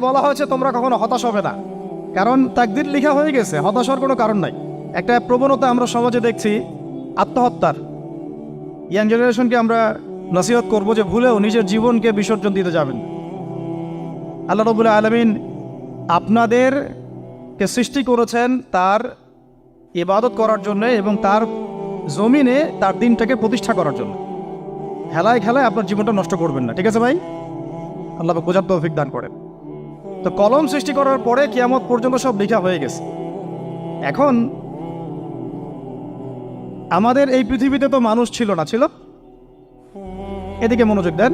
বলা হয়েছে তোমরা কখনো হতাশ হবে না, কারণ তাকদীর লেখা হয়ে গেছে, হতাশার কোনো কারণ নাই। একটা প্রবণতা আমরা সমাজে দেখছি আত্মহত্যার। ইয়াং জেনারেশনকে আমরা নসিহত করবো যে ভুলেও নিজের জীবনকে বিসর্জন দিতে যাবেন। আল্লাহ রাব্বুল আলামিন আপনাদেরকে সৃষ্টি করেছেন তার ইবাদত করার জন্য এবং তার জমিনে তার দিনটাকে প্রতিষ্ঠা করার জন্য। খেলায় খেলায় আপনার জীবনটা নষ্ট করবেন না, ঠিক আছে ভাই? আল্লাহ বোঝার তৌফিক দান করেন। তো কলম সৃষ্টি করার পরে কিয়ামত পর্যন্ত সব লেখা হয়ে গেছে। এখন আমাদের এই পৃথিবীতে তো মানুষ ছিল না, ছিল? এদিকে মনোযোগ দেন।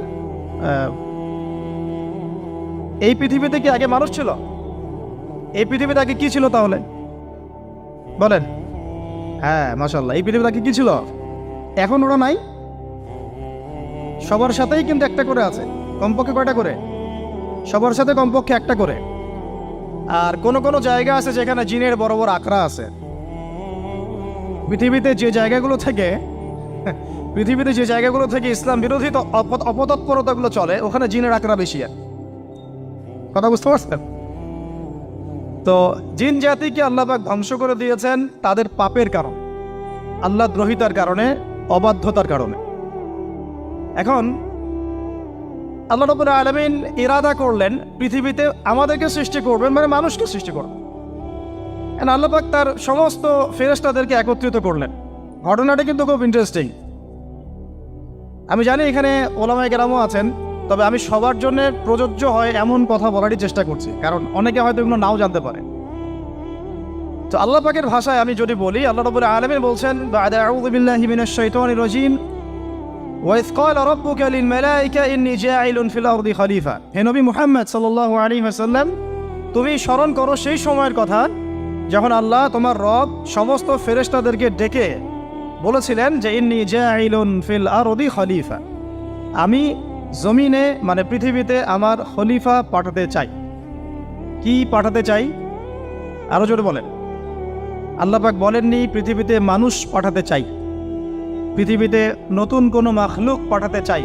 এই পৃথিবীতে কি আগে মানুষ ছিল? এই পৃথিবীতে আগে কি ছিল তাহলে বলেন? হ্যাঁ, মাশাআল্লাহ। এই পৃথিবীতে আগে কি ছিল? এখন ওরা নাই? সবার সাথেই কিন্তু একটা করে আছে। কমপক্ষে কয়টা করে? সবার সাথে কমপক্ষে একটা করে। আর কোন কোন জায়গা আছে যেখানে জিনের বড় বড় আখড়া আছে। পৃথিবীতে যে জায়গাগুলো থেকে ইসলাম বিরোধী অপতৎপরতাগুলো চলে, ওখানে জিনের আখড়া বেশি। কথা বুঝতে পারছেন? তো জিন জাতিকে আল্লাহ পাক ধ্বংস করে দিয়েছেন তাদের পাপের কারণে, আল্লাহ দ্রোহিতার কারণে, অবাধ্যতার কারণে। এখন আল্লাহ রাব্বুল আলামিন ইরাদা করলেন পৃথিবীতে আমাদেরকে সৃষ্টি করবেন, মানে মানুষকে সৃষ্টি করবেন। আল্লাহ পাক তার সমস্ত ফেরেশতাদেরকে একত্রিত করলেন। ঘটনাটা কিন্তু খুব ইন্টারেস্টিং। আমি জানি এখানে ওলামায়ে কেরামও আছেন, তবে আমি সবার জন্য প্রযোজ্য হয় এমন কথা বলারই চেষ্টা করছি, কারণ অনেকে হয়তো এগুলো নাও জানতে পারে। তো আল্লাহ পাকের ভাষায় আমি যদি বলি, আল্লাহ রাব্বুল আলামিন বলছেন, বা'দা আউযু বিল্লাহি মিনাশ শাইতানির রাজীম, ওয়াইয ক্বালা রাব্বুকা লিল মালায়েকা ইন্নী জাঈলুন ফিল আরদি খলিফা। হে নবী মুহাম্মদ সাল্লাল্লাহু আলাইহি ওয়াসাল্লাম, তুমি স্মরণ করো সেই সময়ের কথা যখন আল্লাহ তোমার রব সমস্ত ফেরেশতাদেরকে ডেকে বলেছিলেন যে ইন্নী জাঈলুন ফিল আরদি খলিফা, আমি জমিনে মানে পৃথিবীতে আমার খলিফা পাঠাতে চাই। কি পাঠাতে চাই? আরো জোরে বলেন। আল্লাহ পাক বলেননি পৃথিবীতে মানুষ পাঠাতে চাই, পৃথিবীতে নতুন কোনো মাখলুক পাঠাতে চাই।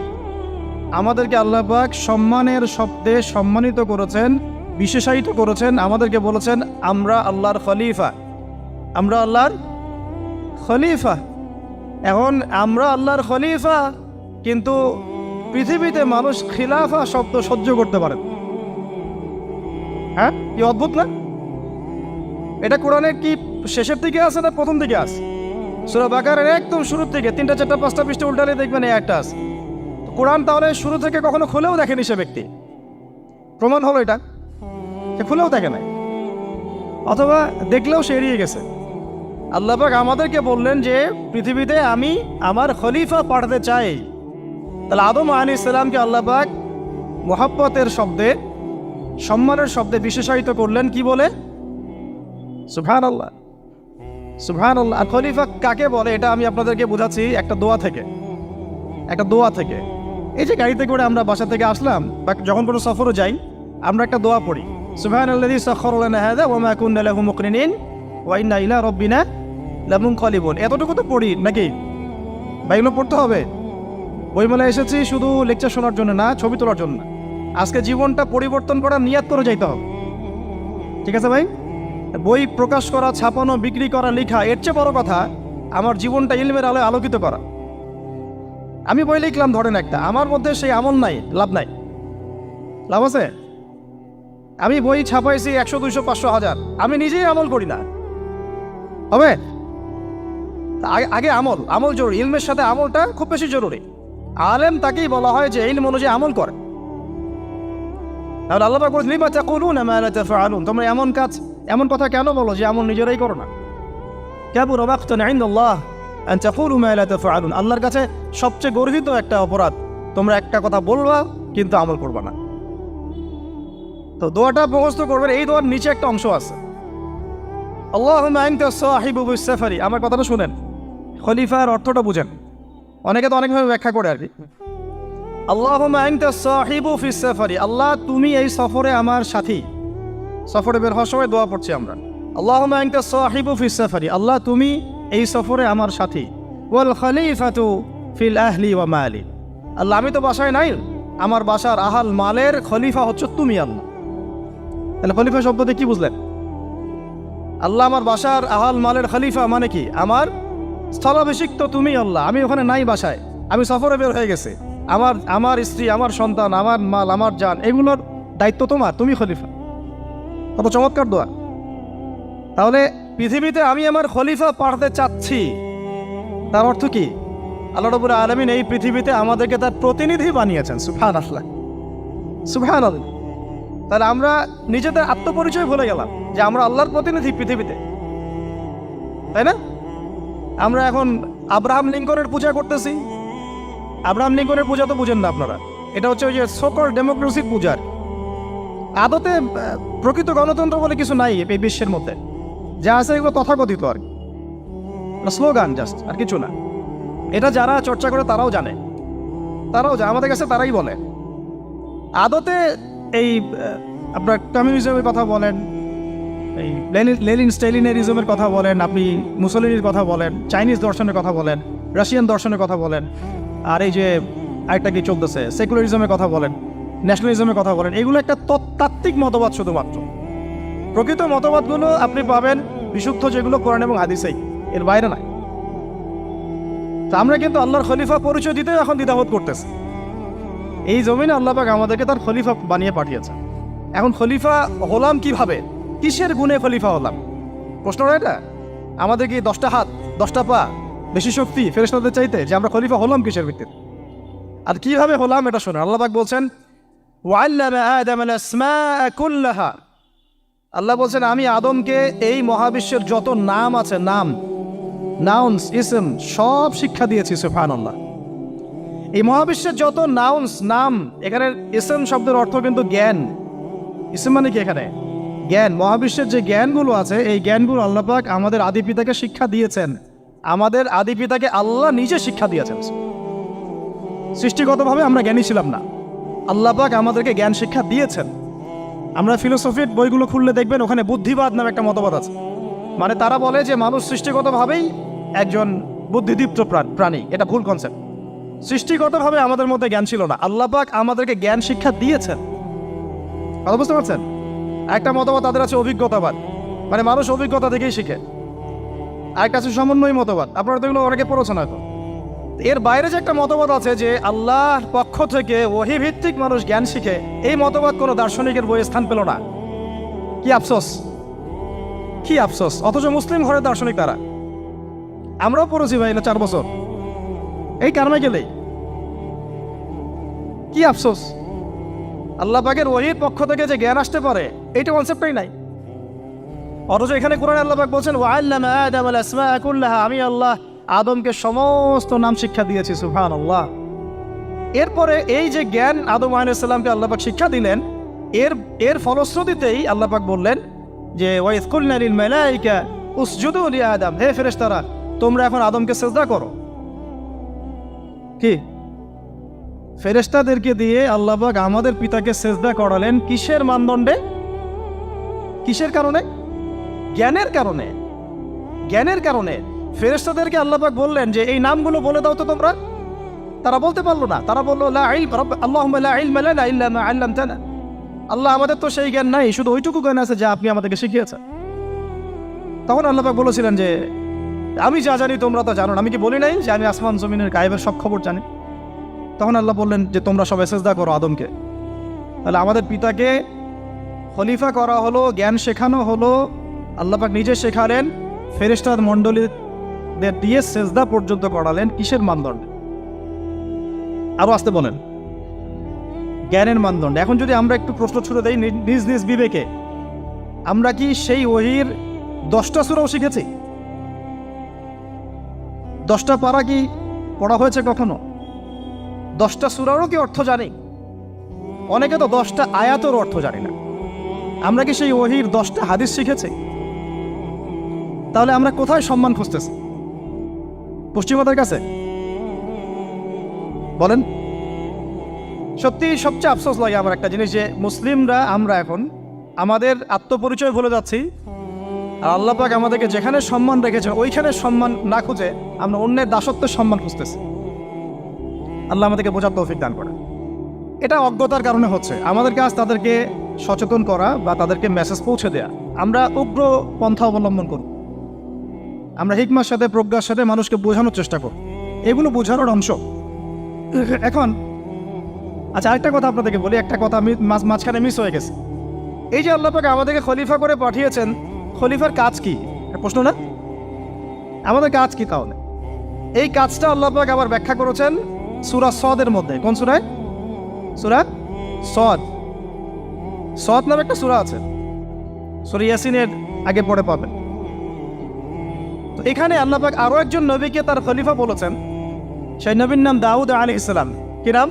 আমাদেরকে আল্লাহ পাক সম্মানের শব্দে সম্মানিত করেছেন, বিশেষায়িত করেছেন। আমাদেরকে বলেছেন আমরা আল্লাহর খলিফা, আমরা আল্লাহর খলিফা। এখন আমরা আল্লাহর খলিফা, কিন্তু পৃথিবীতে মানুষ খিলাফা শব্দ সহ্য করতে পারে। হ্যাঁ, কি অদ্ভুত না? এটা কোরআনের কি শেষের দিকে আছে না প্রথম দিকে আছে? সূরা বাকারার একদম শুরুর থেকে 3টা 4টা 5টা পৃষ্ঠা উল্টালে দেখবেন এই একটা আছে। কোরআন তাহলে শুরু থেকে কখনো খুলেও দেখেনি সে ব্যক্তি। প্রমাণ হলো এটা, সে খুলেও দেখে নাই, অথবা দেখলেও সে এড়িয়ে গেছে। আল্লাহ পাক আমাদেরকে বললেন যে পৃথিবীতে আমি আমার খলিফা পাঠাতে চাই। তাহলে আদম আলাইহিস সালামকে আল্লাহ পাক মুহাব্বতের শব্দে, সম্মানের শব্দে বিশেষায়িত করলেন কি বলে? সুবহানাল্লাহ, সুবহানাল্লাহ। আর খলিফা কাকে বলে এটা আমি আপনাদেরকে বোঝাচ্ছি একটা দোয়া থেকে। এই যে গাড়িতে করে আমরা বাসা থেকে আসলাম বা যখন কোনো সফরে যাই, আমরা একটা দোয়া পড়ি, সুবহানাল্লাযী সাখখারা লানা হাযা ওয়া মা কুন্না লাহু মুকরিনিন ওয়া ইন্না ইলা রাব্বিনা লামুনকালিবুন। এতটুকু তো পড়ি নাকি? বা এগুলো পড়তে হবে? বইমেলায় এসেছি শুধু লেকচার শোনার জন্য না, ছবি তোলার জন্য। আজকে জীবনটা পরিবর্তন করার নিয়াত করে যাইতে হবে, ঠিক আছে ভাই? বই প্রকাশ করা, ছাপানো, বিক্রি করা, লেখা, এর চেয়ে বড় কথা আমার জীবনটা ইলমের আলোয় আলোকিত করা। আমি বই লিখলাম ধরেন একটা, আমার মধ্যে সেই আমল নাই, লাভ নাই। লাভ আছে? আমি বই ছাপাইছি 100, 200, 500, 1000, আমি নিজেই আমল করি না, হবে? আগে আমল জরুরি। ইলমের সাথে আমলটা খুব বেশি জরুরি। আলেম তাকেই বলা হয় যে ইলম অনুযায়ী আমল করে। তাহলে আল্লাহ পাক বলেন লিমা তাকুলুনা মা লা তাফআলুন, তোমরা এমন কথা কেন বলো যে আমল নিজেরাই করো না? কাবুরা মাকতান ইনদাল্লাহ আন তাকুলু মা লা তাফআলুন, আল্লাহর কাছে সবচেয়ে গর্হিত একটা অপরাধ তোমরা একটা কথা বলবা কিন্তু আমল করবা না। তো দোয়াটা মুখস্থ করবেন। এই দোয়ার নিচে একটা অংশ আছে, আল্লাহুম্মা আনতা সাহিবু বিস সাফারি। আমার কথাটা শুনেন, খলিফার অর্থটা বুঝেন। অনেকে তো অনেকভাবে ব্যাখ্যা করে আর কি। আল্লাহুম্মা আনতা সাহিবু ফিস সাফারি, আল্লাহ তুমি এই সফরে আমার সাথী। সফরে বের হওয়ার সময় দোয়া পড়ছি আমরা, আল্লাহুম্মা আনতা সাহিবু ফিস সাফারি, আল্লাহ তুমি এই সফরে আমার সাথী। ওয়াল খলিফাতু ফিল আহলি ওয়া মালি, আল্লাহ আমি তো বাসায় নাই, আমার বাসার আহাল মালের খলিফা হচ্ছে তুমি আল্লাহ। তাহলে খলিফা শব্দতে কি বুঝলেন? আল্লাহ আমার বাসার আহাল মালের খলিফা মানে কি? আমার স্থলাভিষিক্ত তুমি আল্লাহ, আমি ওখানে নাই বাসায়, আমি সফরে বের হয়ে গেছে, আমার স্ত্রী, আমার সন্তান, আমার মাল, আমার জান, এগুলোর দায়িত্ব তোমার, তুমি খলিফা। কত চমৎকার দোয়া। তাহলে পৃথিবীতে আমি আমার খলিফা পাঠাতে চাচ্ছি, তার অর্থ কি? আল্লাহ রাব্বুল আলামিন এই পৃথিবীতে আমাদেরকে তার প্রতিনিধি বানিয়েছেন। সুবহানাল্লাহ, সুবহানাল্লাহ। তাহলে আমরা নিজেদের আত্মপরিচয় ভুলে গেলাম যে আমরা আল্লাহর প্রতিনিধি পৃথিবীতে, তাই না? আমরা এখন আব্রাহাম লিঙ্কনের পূজা করতেছি। আব্রাহাম লিঙ্কনের পূজা তো বুঝেন না আপনারা, এটা হচ্ছে ওই যে সকল ডেমোক্রেসির পূজার। আদতে প্রকৃত গণতন্ত্র বলে কিছু নাই এই বিশ্বের মধ্যে, যা আছে এগুলো তথাকথিত আর কি, স্লোগান জাস্ট, আর কিছু না। এটা যারা চর্চা করে তারাও জানে, আমাদের কাছে তারাই বলে। আদতে এই আপনার কমিউনিজমের কথা বলেন, এই লেনিন স্টেলিনারিজমের কথা বলেন, আপনি মুসলিনির কথা বলেন, চাইনিজ দর্শনের কথা বলেন, রাশিয়ান দর্শনের কথা বলেন, আর এই যে আরেকটা কি চলতেছে সেকুলারিজমের কথা বলেন, ন্যাশনালিজমের কথা বলেন, এগুলো একটা তাত্ত্বিক মতবাদ শুধুমাত্র। প্রকৃত মতবাদগুলো আপনি পাবেন বিশুদ্ধ যেগুলো কোরআন এবং হাদিসেই, এর বাইরে নাই। তা আমরা কিন্তু আল্লাহর খলিফা পরিচয় দিতে এখন দ্বিধাবোধ করতেছি। এই জমিনে আল্লাহ পাক আমাদেরকে তার খলিফা বানিয়ে পাঠিয়েছে। এখন খলিফা হলাম কিভাবে? কিসের গুণে খলিফা হলাম? প্রশ্নটা এটা। আমাদের কি 10টা হাত, 10টা পা, বেশি শক্তি ফেরেশতাদের চাইতে, যে আমরা খলিফা হলাম কিসের ভিত্তিতে? আর কিভাবে হলাম এটা শোনেন। আল্লাহ পাক বলছেন ওয়াল্লামা আদাম আল আসমাআ কুল্লাহা, আল্লাহ বলছেন আমি আদমকে এই মহাবিশ্বের যত নাম আছে, নাউন্স, ইসম, সব শিক্ষা দিয়েছি। সুবহানাল্লাহ। এই মহাবিশ্বের যত নাম, এখানে ইসম শব্দের অর্থ কিন্তু জ্ঞান। ইসম মানে কি? এখানে জ্ঞান। মহাবিশ্বের যে জ্ঞানগুলো আছে, এই জ্ঞানগুলো আল্লাহ পাক আমাদের আদি পিতাকে শিক্ষা দিয়েছেন। আমাদের আদি পিতাকে আল্লাহ নিজে শিক্ষা দিয়েছেন। সৃষ্টিগতভাবে আমরা জ্ঞানী ছিলাম না, আল্লাহ পাক আমাদেরকে জ্ঞান শিক্ষা দিয়েছেন। আমরা ফিলোসফির বইগুলো খুললে দেখবেন ওখানে বুদ্ধিবাদ নামে একটা মতবাদ আছে। মানে তারা বলে যে মানুষ সৃষ্টিগতভাবেই একজন বুদ্ধিদীপ্ত প্রাণী। এটা ভুল কনসেপ্ট। সৃষ্টিগতভাবে আমাদের মধ্যে জ্ঞান ছিল না, আল্লাহ পাক আমাদেরকে জ্ঞান শিক্ষা দিয়েছেন। কথা বুঝতে পারছেন? একটা মতবাদ তাদের আছে অভিজ্ঞতাবাদ, মানে মানুষ অভিজ্ঞতা থেকেই শিখে। আরেকটা আছে সমন্বয় মতবাদ, আপনারা তো এগুলো অনেকে পড়েছেন হয়তো। এর বাইরে যে একটা মতবাদ আছে যে আল্লাহর পক্ষ থেকে ওহী ভিত্তিক মানুষ জ্ঞান শিখে, এই মতবাদ কোনো দার্শনিকের বইয়ে স্থান পেল না। কি আফসোস, কি আফসোস। অথচ মুসলিম ঘরের দার্শনিক তারা। আমরাও পড়েছি ভাই, 4 বছর এই কারণে গেলেই। কি আফসোস, আল্লাহ পাকের ওহীর পক্ষ থেকে যে জ্ঞান আসতে পারে এইটা কনসেপ্টই নাই। অথচ এখানে কোরআনে আল্লাহ পাক বলছেন ওয়াল্লামা আদাম আল আসমাআ কুল্লাহা, আমি আল্লাহ আদমকে সমস্ত নাম শিক্ষা দিয়েছি। সুবহানাল্লাহ। এরপরে এই যে জ্ঞান আদম আলাইহিস সালামকে আল্লাহ পাক শিক্ষা দিলেন, এর ফলশ্রুতিতেই আল্লাহ পাক বললেন যে ওয়াইয কুলনা লিল মালাইকা উসজুদু লি আদম, হে ফেরেশতারা তোমরা এখন আদমকে সিজদা করো। কি ফেরেশতাদেরকে দিয়ে আল্লাহ পাক আমাদের পিতাকে সিজদা করালেন কিসের মানদণ্ডে? কিসের কারণে? জ্ঞানের কারণে। জ্ঞানের কারণে ফেরেশতাদেরকে আল্লাহ পাক বললেন যে এই নামগুলো বলে দাও তো তোমরা। তারা বলতে পারলো না। তারা বললো লা ইলম আল্লাহুম্মা লা ইলমা লানা ইল্লা মা আল্লামতানা, আল্লাহ আমাদের তো সেই জ্ঞান নাই, শুধু ওইটুকু জ্ঞান আছে যা আপনি আমাদেরকে শিখিয়েছেন। তখন আল্লাহ পাক বলেছিলেন যে আমি যা জানি তোমরা তো জানো না, আমি কি বলি নাই যে আমি আসমান জমিনের গায়েবের সব খবর জানি? তখন আল্লাহ বললেন যে তোমরা সবাই সিজদা করো আদমকে। তাহলে আমাদের পিতাকে খলিফা করা হলো, জ্ঞান শেখানো হলো, আল্লাহ পাক নিজে শেখালেন, ফেরেশতার মণ্ডলীদের দিয়ে সিজদা পর্যন্ত করালেন। কিসের মানদণ্ডে? আরো আসতে বলেন, জ্ঞানের মানদণ্ডে। এখন যদি আমরা একটু প্রশ্ন ছুড়ে দেই নিজ নিজ বিবেকে, আমরা কি সেই ওহীর 10টা সূরাও শিখেছি? 10টা পারা কি পড়া হয়েছে কখনো? 10টা সূরারও কি অর্থ জানি? অনেকে তো 10টা আয়াতের অর্থ জানি না। আমরা কি সেই ওহীর 10টা হাদিস শিখেছি? তাহলে আমরা কোথায় সম্মান খুঁজতেছি? পশ্চিমাদের কাছে? বলেন। সত্যি সবচেয়ে আফসোস লাগে আমার একটা জিনিস, যে মুসলিমরা আমরা এখন আমাদের আত্মপরিচয় ভুলে যাচ্ছি, আর আল্লাহ পাক আমাদেরকে যেখানে সম্মান রেখেছে ওইখানে সম্মান না খুঁজে আমরা অন্যের দাসত্বের সম্মান খুঁজতেছি। আল্লাহ আমাদেরকে বোঝার তৌফিক দান করে। এটা অজ্ঞতার কারণে হচ্ছে। আমাদের কাজ তাদেরকে সচেতন করা বা তাদেরকে মেসেজ পৌঁছে দেয়া। আমরা উগ্র পন্থা অবলম্বন করব, আমরা হিকমার সাথে প্রজ্ঞার সাথে মানুষকে বোঝানোর চেষ্টা করব, এগুলো বোঝানোর অংশ। এখন আচ্ছা, আরেকটা কথা আপনাদেরকে বলি, একটা কথা আমি মাঝখানে মিস হয়ে গেছে। এই যে আল্লাহ পাক আমাদেরকে খলিফা করে পাঠিয়েছেন, খলিফার কাজ কি? প্রশ্ন না? আমাদের কাজ কি তাহলে? এই কাজটা আল্লাহ পাক আবার ব্যাখ্যা করেছেন সূরা সদের মধ্যে। কোন সূরায়? সূরা সদ। সদ নামে একটা সূরা আছে, সূরা ইয়াসিনের আগে পড়ে পাবেন। তো এখানে আল্লাহ পাক আরো একজন নবীকে তার খলিফা বলেছেন। সেই নবীর নাম দাউদ আলাইহিস সালাম। কি নাম?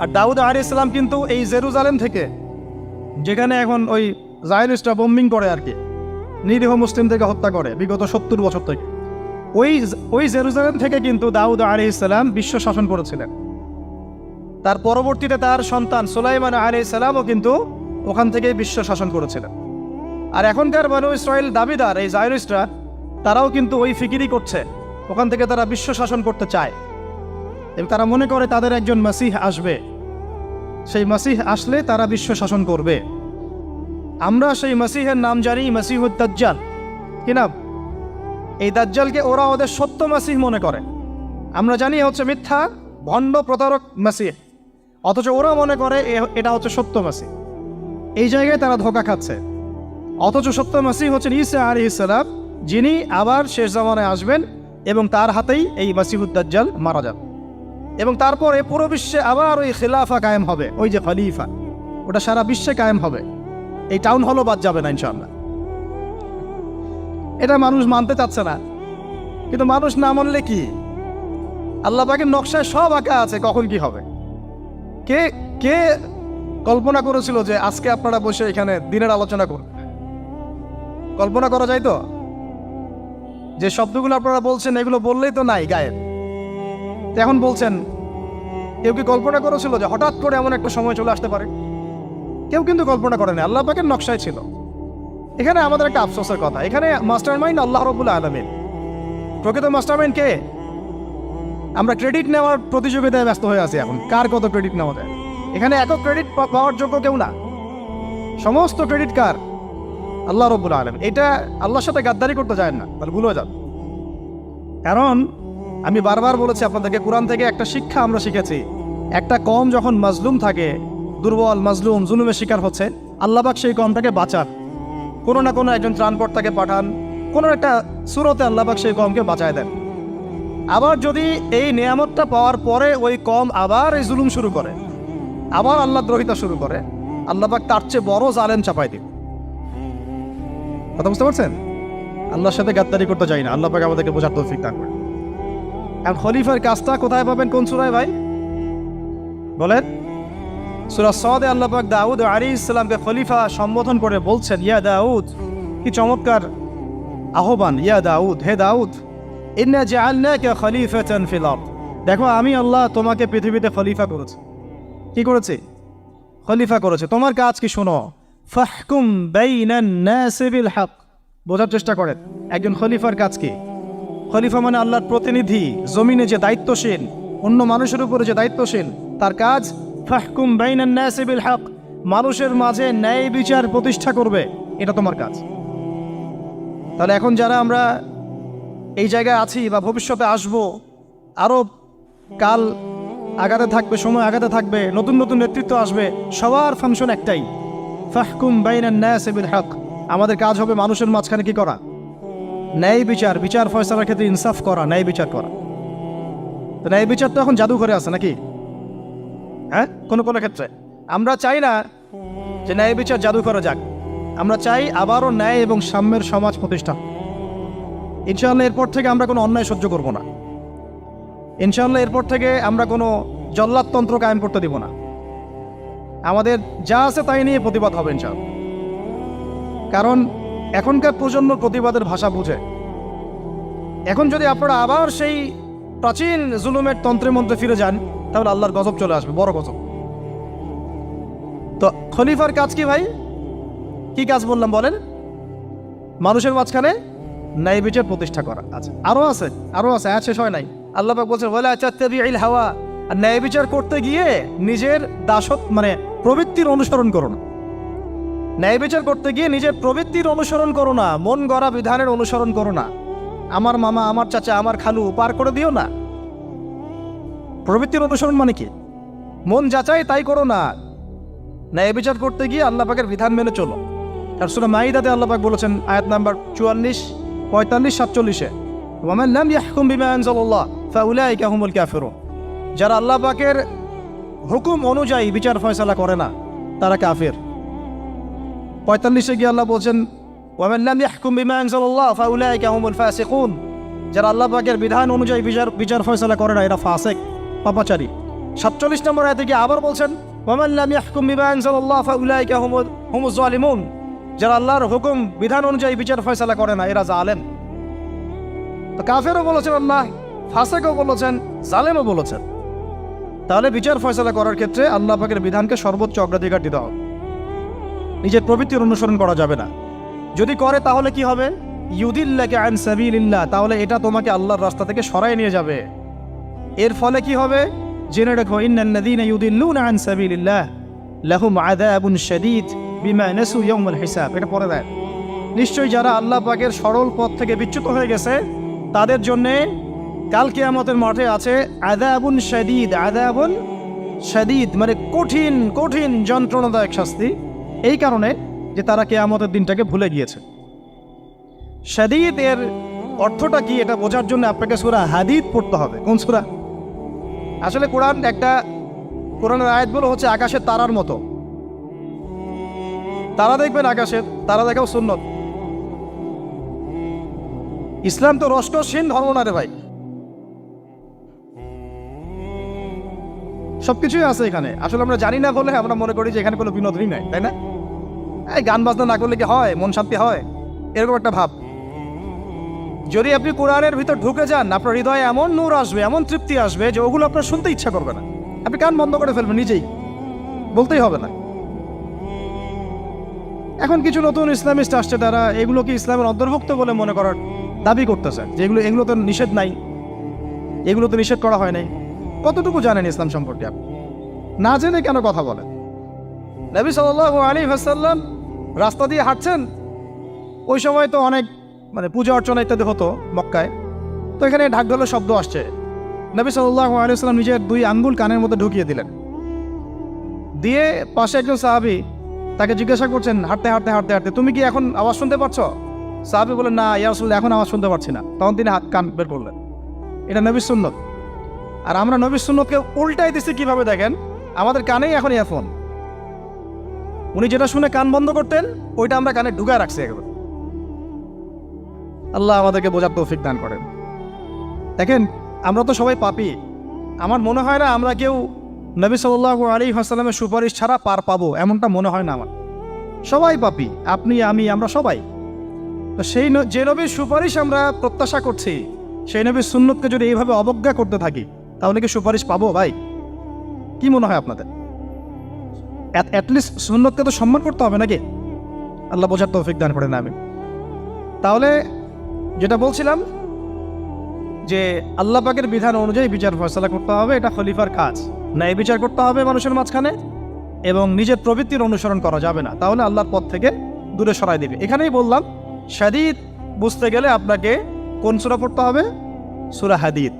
আর দাউদ আলাইহিস সালাম কিন্তু এই জেরুজালেম থেকে, যেখানে এখন ওই জায়নিস্টরা বোম্বিং করে আর কি, নিরীহ মুসলিমদেরকে হত্যা করে বিগত 70 বছর থেকে, ওই জেরুজালেম থেকে কিন্তু দাউদ আলাইহিস সালাম বিশ্ব শাসন করেছিলেন। তার পরবর্তীতে তার সন্তান সুলাইমান আলাইহিস সালামও কিন্তু ওখান থেকেই বিশ্ব শাসন করেছিলেন। আর এখনকার বনু ইসরাইল দাবিদার এই জায়নিস্টরা, তারাও কিন্তু ওই ফিকিরই করছে, ওখান থেকে তারা বিশ্ব শাসন করতে চায় এবং তারা মনে করে তাদের একজন মাসিহ আসবে, সেই মাসিহ আসলে তারা বিশ্ব শাসন করবে। আমরা সেই মাসিহের নাম জানি মাসিহুদ দাজ্জাল। কি নাম? এই দাজ্জালকে ওরা ওদের সত্য মাসিহ মনে করে, আমরা জানি হচ্ছে মিথ্যা ভণ্ড প্রতারক মাসিহ, অথচ ওরা মনে করে এটা হচ্ছে সত্য মাসিহ। এই জায়গায় তারা ধোঁকা খাচ্ছে। অথচ সত্য মাসিহ হচ্ছেন ঈসা আলাইহিস সালাম, যিনি আবার শেষ জামানায় আসবেন এবং তার হাতেই এই মাসিহুদ দাজ্জাল মারা যাবে এবং তারপরে পুরো বিশ্বে আবার ওই খিলাফা কায়েম হবে। ওই যে খলিফা, ওটা সারা বিশ্বে কায়েম হবে, এই টাউন হলও বাদ যাবে না ইনশাআল্লাহ। এটা মানুষ মানতে চাচ্ছে না, কিন্তু মানুষ না মানলে কি? আল্লাহ পাকের নকশায় সব আঁকা আছে কখন কি হবে। কে কে কল্পনা করেছিল যে আজকে আপনারা বসে এখানে দিনের আলোচনা করবেন? কল্পনা করা যায় তো? যে শব্দগুলো আপনারা বলছেন এগুলো বললেই তো নাই গায়েব, এখন বলছেন। কেউ কি কল্পনা করেছিল যে হঠাৎ করে এমন একটা সময় চলে আসতে পারে? কেউ কিন্তু কল্পনা করেনি, আল্লাহ পাকের নকশায় ছিল। এখানে আমাদের একটা আফসোসের কথা, এখানে মাস্টার মাইন্ড আল্লাহ রাব্বুল আলামিন। প্রকৃত মাস্টার মাইন্ড কে? আমরা ক্রেডিট নেওয়ার প্রতিযোগিতায় ব্যস্ত হয়ে আছি এখন, কার কত ক্রেডিট নেওয়া যায়। এখানে একক ক্রেডিট পাওয়ার যোগ্য কেউ না, সমস্ত ক্রেডিট কার? আল্লাহ রাব্বুল আলামিন। এটা আল্লাহর সাথে গাদ্দারি করতে যায় না, তাহলে ভুল হয়ে যাবে। কারণ আমি বারবার বলেছি আপনাদেরকে, কোরআন থেকে একটা শিক্ষা আমরা শিখেছি, একটা কম যখন মাজলুম থাকে, দুর্বল মাজলুম জুলুমের শিকার হচ্ছে, আল্লাহ পাক সেই কমটাকে বাঁচান, কোনো না কোনো একজন ত্রাণকর্তাকে পাঠান, কোনো একটা সূরতে আল্লাহ পাক সেই কমকে বাঁচায় দেন। আবার যদি এই নিয়ামতটা পাওয়ার পরে ওই কম আবার এই জুলুম শুরু করে, আবার আল্লাহ দ্রোহিতা শুরু করে, আল্লাহ পাক তার চেয়ে বড় জালেম চাপাই দিন। কথা বুঝতে পারছেন? আল্লাহর সাথে গাদ্দারি করতে চাই না, আল্লাহ পাক আমাদেরকে বোঝার তৌফিক দান করেন। এখন খলিফার কাজটা কোথায় পাবেন? কোন সূরায় ভাই বলেন? সূরা সদে আল্লাহ পাক দাউদ আলাইহিস সালামকে খলিফা সম্বোধন করে বলছেন, ইয়া দাউদ। কি চমৎকার আহ্বান! ইয়া দাউদ, হে দাউদ, ইন্না জাআলনাকা খলিফাতান ফিল আরদ। দেখো, আমি আল্লাহ তোমাকে পৃথিবীতে খলিফা করেছি। কি করেছি? খলিফা করেছে। তোমার কাজ কি শোনো। ফাহকুম বাইনান নাসি বিল হক। বোঝার চেষ্টা করেন একজন খলিফার কাজ কি। খলিফা মানে আল্লাহর প্রতিনিধি, জমিনে যে দায়িত্বশীল, অন্য মানুষের উপরে যে দায়িত্বশীল, তার কাজ ফাহকুম বাইনান নাসি বিল হক, মানুষের মাঝে ন্যায় বিচার প্রতিষ্ঠা করবে, এটা তোমার কাজ। তাহলে এখন যারা আমরা এই জায়গায় আছি বা ভবিষ্যতে আসব, আরও কাল আগাতে থাকবে, সময় আগাতে থাকবে, নতুন নতুন নেতৃত্ব আসবে, সবার ফাংশন একটাই, ফাহকুম বাইনান নাসি বিল হক। আমাদের কাজ হবে মানুষের মাঝখানে কি করা? ন্যায় বিচার, বিচার ফয়সালার ক্ষেত্রে ইনসাফ করা, ন্যায় বিচার করা। তো ন্যায় বিচার তো এখন জাদুঘরে আছে নাকি? হ্যাঁ, কোনো কোনো ক্ষেত্রে আমরা চাই না যে ন্যায় বিচার জাদুঘরে যাক, আমরা চাই আবারও ন্যায় এবং সাম্যের সমাজ প্রতিষ্ঠা। ইনশাআল্লাহ এরপর থেকে আমরা কোনো অন্যায় সহ্য করব না। ইনশাআল্লাহ এরপর থেকে আমরা কোনো জল্লাদতন্ত্র কায়েম করতে দিব না। আমাদের যা আছে তাই নিয়ে প্রতিবাদ হবে ইনশাআল্লাহ। কারণ এখনকার প্রজন্ম প্রতিবাদের ভাষা বুঝে। এখন যদি আপনারা আবার সেই প্রাচীন জুলুমের তন্ত্রে মন্ত্রে ফিরে যান, তাহলে আল্লাহর গজব চলে আসবে, বড় গজব। তো খলিফার কাজ কি ভাই? কি কাজ বললাম বলেন? মানুষের মাঝখানে ন্যায় বিচার প্রতিষ্ঠা করা। আচ্ছা, আরো আছে, আয়াত শেষ হয় নাই। আল্লাহ পাক বলছেন ওয়ালা তাত্তাবিউল হাওয়া। আর ন্যায় বিচার করতে গিয়ে নিজের দাসত্ব মানে প্রবৃত্তির অনুসরণ করো না। ন্যায় বিচার করতে গিয়ে নিজের প্রবৃত্তির অনুসরণ করো না, মন গড়া বিধানের অনুসরণ করো না। আমার মামা, আমার চাচা, আমার খালু পার করে দিও না। প্রবৃত্তির অনুসরণ মানে কি? মন যাচাই তাই করো না। ন্যায় বিচার করতে গিয়ে আল্লাহ পাকের বিধান মেনে চলো। আর সূরা মাইদাতে আল্লাহ পাক বলেছেন আয়াত নাম্বার 44, 45, 47-এ, ওয়ামান লাম ইয়াহকুম বিমা আনজালাল্লাহ ফাউলাইকা হুমুল কাফিরুন। যারা আল্লাহ পাকের হুকুম অনুযায়ী বিচার ফয়সালা করে না তারা কাফির। 45-এ গিয়ে আল্লাহ বলছেন ওয়ামান লাম ইয়াহকুম বিমা আনজালাল্লাহ ফাউলাইকা হুমুল ফাসিকুন। যারা আল্লাহ পাকের বিধান অনুযায়ী বিচার ফয়সালা করে না এরা ফাসিক, পাপাচারী। 47 নম্বর আয়াতে গিয়ে আবার বলছেন ওয়ামান লাম ইয়াহকুম বিমা আনজালাল্লাহ ফাউলাইকা হুমুজ জালিমুন। যারা আল্লাহর হুকুম বিধান অনুযায়ী বিচার ফয়সালা করে না এরা জালেম। তো কাফেরও বলেছেন আল্লাহ, ফাসিকও বলেছেন, জালেমও বলেছেন। তাহলে বিচার ফয়সালা করার ক্ষেত্রে আল্লাহ পাকের বিধানকে সর্বোচ্চ অগ্রাধিকার দিতে হবে। নিজের প্রবৃত্তির অনুসরণ করা যাবে না। যদি করে তাহলে কি হবে? ইউদিল্লাকা আন সাবিলিল্লাহ, তাহলে এটা তোমাকে আল্লাহর রাস্তা থেকে সরায় নিয়ে যাবে। এর ফলে কি হবে? জেনে রাখো, ইন্নাল্লাযীনা ইউদিল্লুনা আন সাবিলিল্লাহ লাহুম আযাবুন শাদীদ বিমা নাসু ইয়াউমাল হিসাব। এটা পড়ে দেয়, নিশ্চয়ই যারা আল্লাহ পাকের সরল পথ থেকে বিচ্যুত হয়ে গেছে তাদের জন্যে কাল কিয়ামতের মাঠে আছে আযাবুন শাদীদ। আযাবুন শাদীদ মানে কঠিন কঠিন যন্ত্রণাদায়ক শাস্তি, এই কারণে যে তারা কিয়ামতের দিনটাকে ভুলে গিয়েছে। শাদীদ এর অর্থটা কি এটা বোঝার জন্য আপনাকে সূরা হাদীদ পড়তে হবে। কোন সূরা? আসলে কোরআনের আয়াতগুলো হচ্ছে আকাশের তারার মতো। তারা দেখবেন আকাশের, তারা দেখাও সুন্নত। ইসলাম তো রষ্টহীন ধর্ম না রে ভাই, সবকিছুই আছে এখানে। আসলে আমরা জানি না বলে আমরা মনে করি যে এখানে কোনো বিনোদনই নাই, তাই না? এই গান বাজনা না করলে কি হয়? মন শান্তি হয়? এরকম একটা ভাব। যদি আপনি কোরআনের ভিতর ঢুকে যান, আপনার হৃদয়ে এমন নূর আসবে, এমন তৃপ্তি আসবে যে ওগুলো আপনার শুনতে ইচ্ছা করবে না। আপনি কান বন্ধ করে ফেলবেন নিজেই, বলতেই হবে না। এখন কিছু নতুন ইসলামিস্ট আসছে, তারা এগুলোকে ইসলামের অন্তর্ভুক্ত বলে মনে করার দাবি করতেছে যে এগুলো তো নিষেধ নাই, এগুলো তো নিষেধ করা হয় নাই। কতটুকু জানেন ইসলাম সম্পর্কে আপনি? না জেনে কেন কথা বলেন? নবী সাল্লাল্লাহু আলাইহি ওয়াসাল্লাম রাস্তা দিয়ে হাঁটছেন, ওই সময় তো অনেক পূজা অর্চনা ইত্যাদি হতো মক্কায়। তো এখানে ঢাক ঢোলের শব্দ আসছে। নবী সাল্লাল্লাহু আলাইহি ওয়াসাল্লাম নিজের 2 আঙ্গুল কানের মধ্যে ঢুকিয়ে দিলেন, দিয়ে পাশে একজন সাহাবী তাকে জিজ্ঞাসা করছেন হাঁটতে হাঁটতে হাঁটতে হাঁটতে, তুমি কি এখন আওয়াজ শুনতে পাচ্ছ? সাহাবী বলেন, না ইয়া রাসূলুল্লাহ, এখন আওয়াজ শুনতে পাচ্ছি না। তখন তিনি কান বের করলেন। এটা নবীর সুন্নত। আর আমরা নবীর সুন্নতকে উল্টাই দিচ্ছি কিভাবে দেখেন, আমাদের কানেই এখন ইয়ারফোন। উনি যেটা শুনে কান বন্ধ করতেন ওইটা আমরা কানে ঢুকায় রাখছি একবার। আল্লাহ আমাদেরকে বোঝার তৌফিক দান করেন। দেখেন, আমরা তো সবাই পাপী। আমার মনে হয় না আমরা কেউ নবী সাল্লাল্লাহু আলাইহি ওয়াসাল্লামের সুপারিশ ছাড়া পার পাবো, এমনটা মনে হয় না আমার। সবাই পাপী, আপনি আমি আমরা সবাই। তো যে নবীর সুপারিশ আমরা প্রত্যাশা করছি, সেই নবীর সুন্নতকে যদি এইভাবে অবজ্ঞা করতে থাকি তাহলে কি সুপারিশ পাবো ভাই? কি মনে হয় আপনাদের? অ্যাটলিস্ট সুন্নতকে তো সম্মান করতে হবে নাকি? আল্লাহ বোঝার তৌফিক দান করেন। আমি তাহলে যেটা বলছিলাম যে আল্লাহ পাকের বিধান অনুযায়ী বিচার ফয়সালা করতে হবে, এটা খলিফার কাজ। ন্যায় বিচার করতে হবে মানুষের মাঝখানে, এবং নিজের প্রবৃত্তির অনুসরণ করা যাবে না, তাহলে আল্লাহর পথ থেকে দূরে সরাই দেবে। এখানেই বললাম শাদীদ বুঝতে গেলে আপনাকে কোন সূরা পড়তে হবে? সূরা হাদীদ।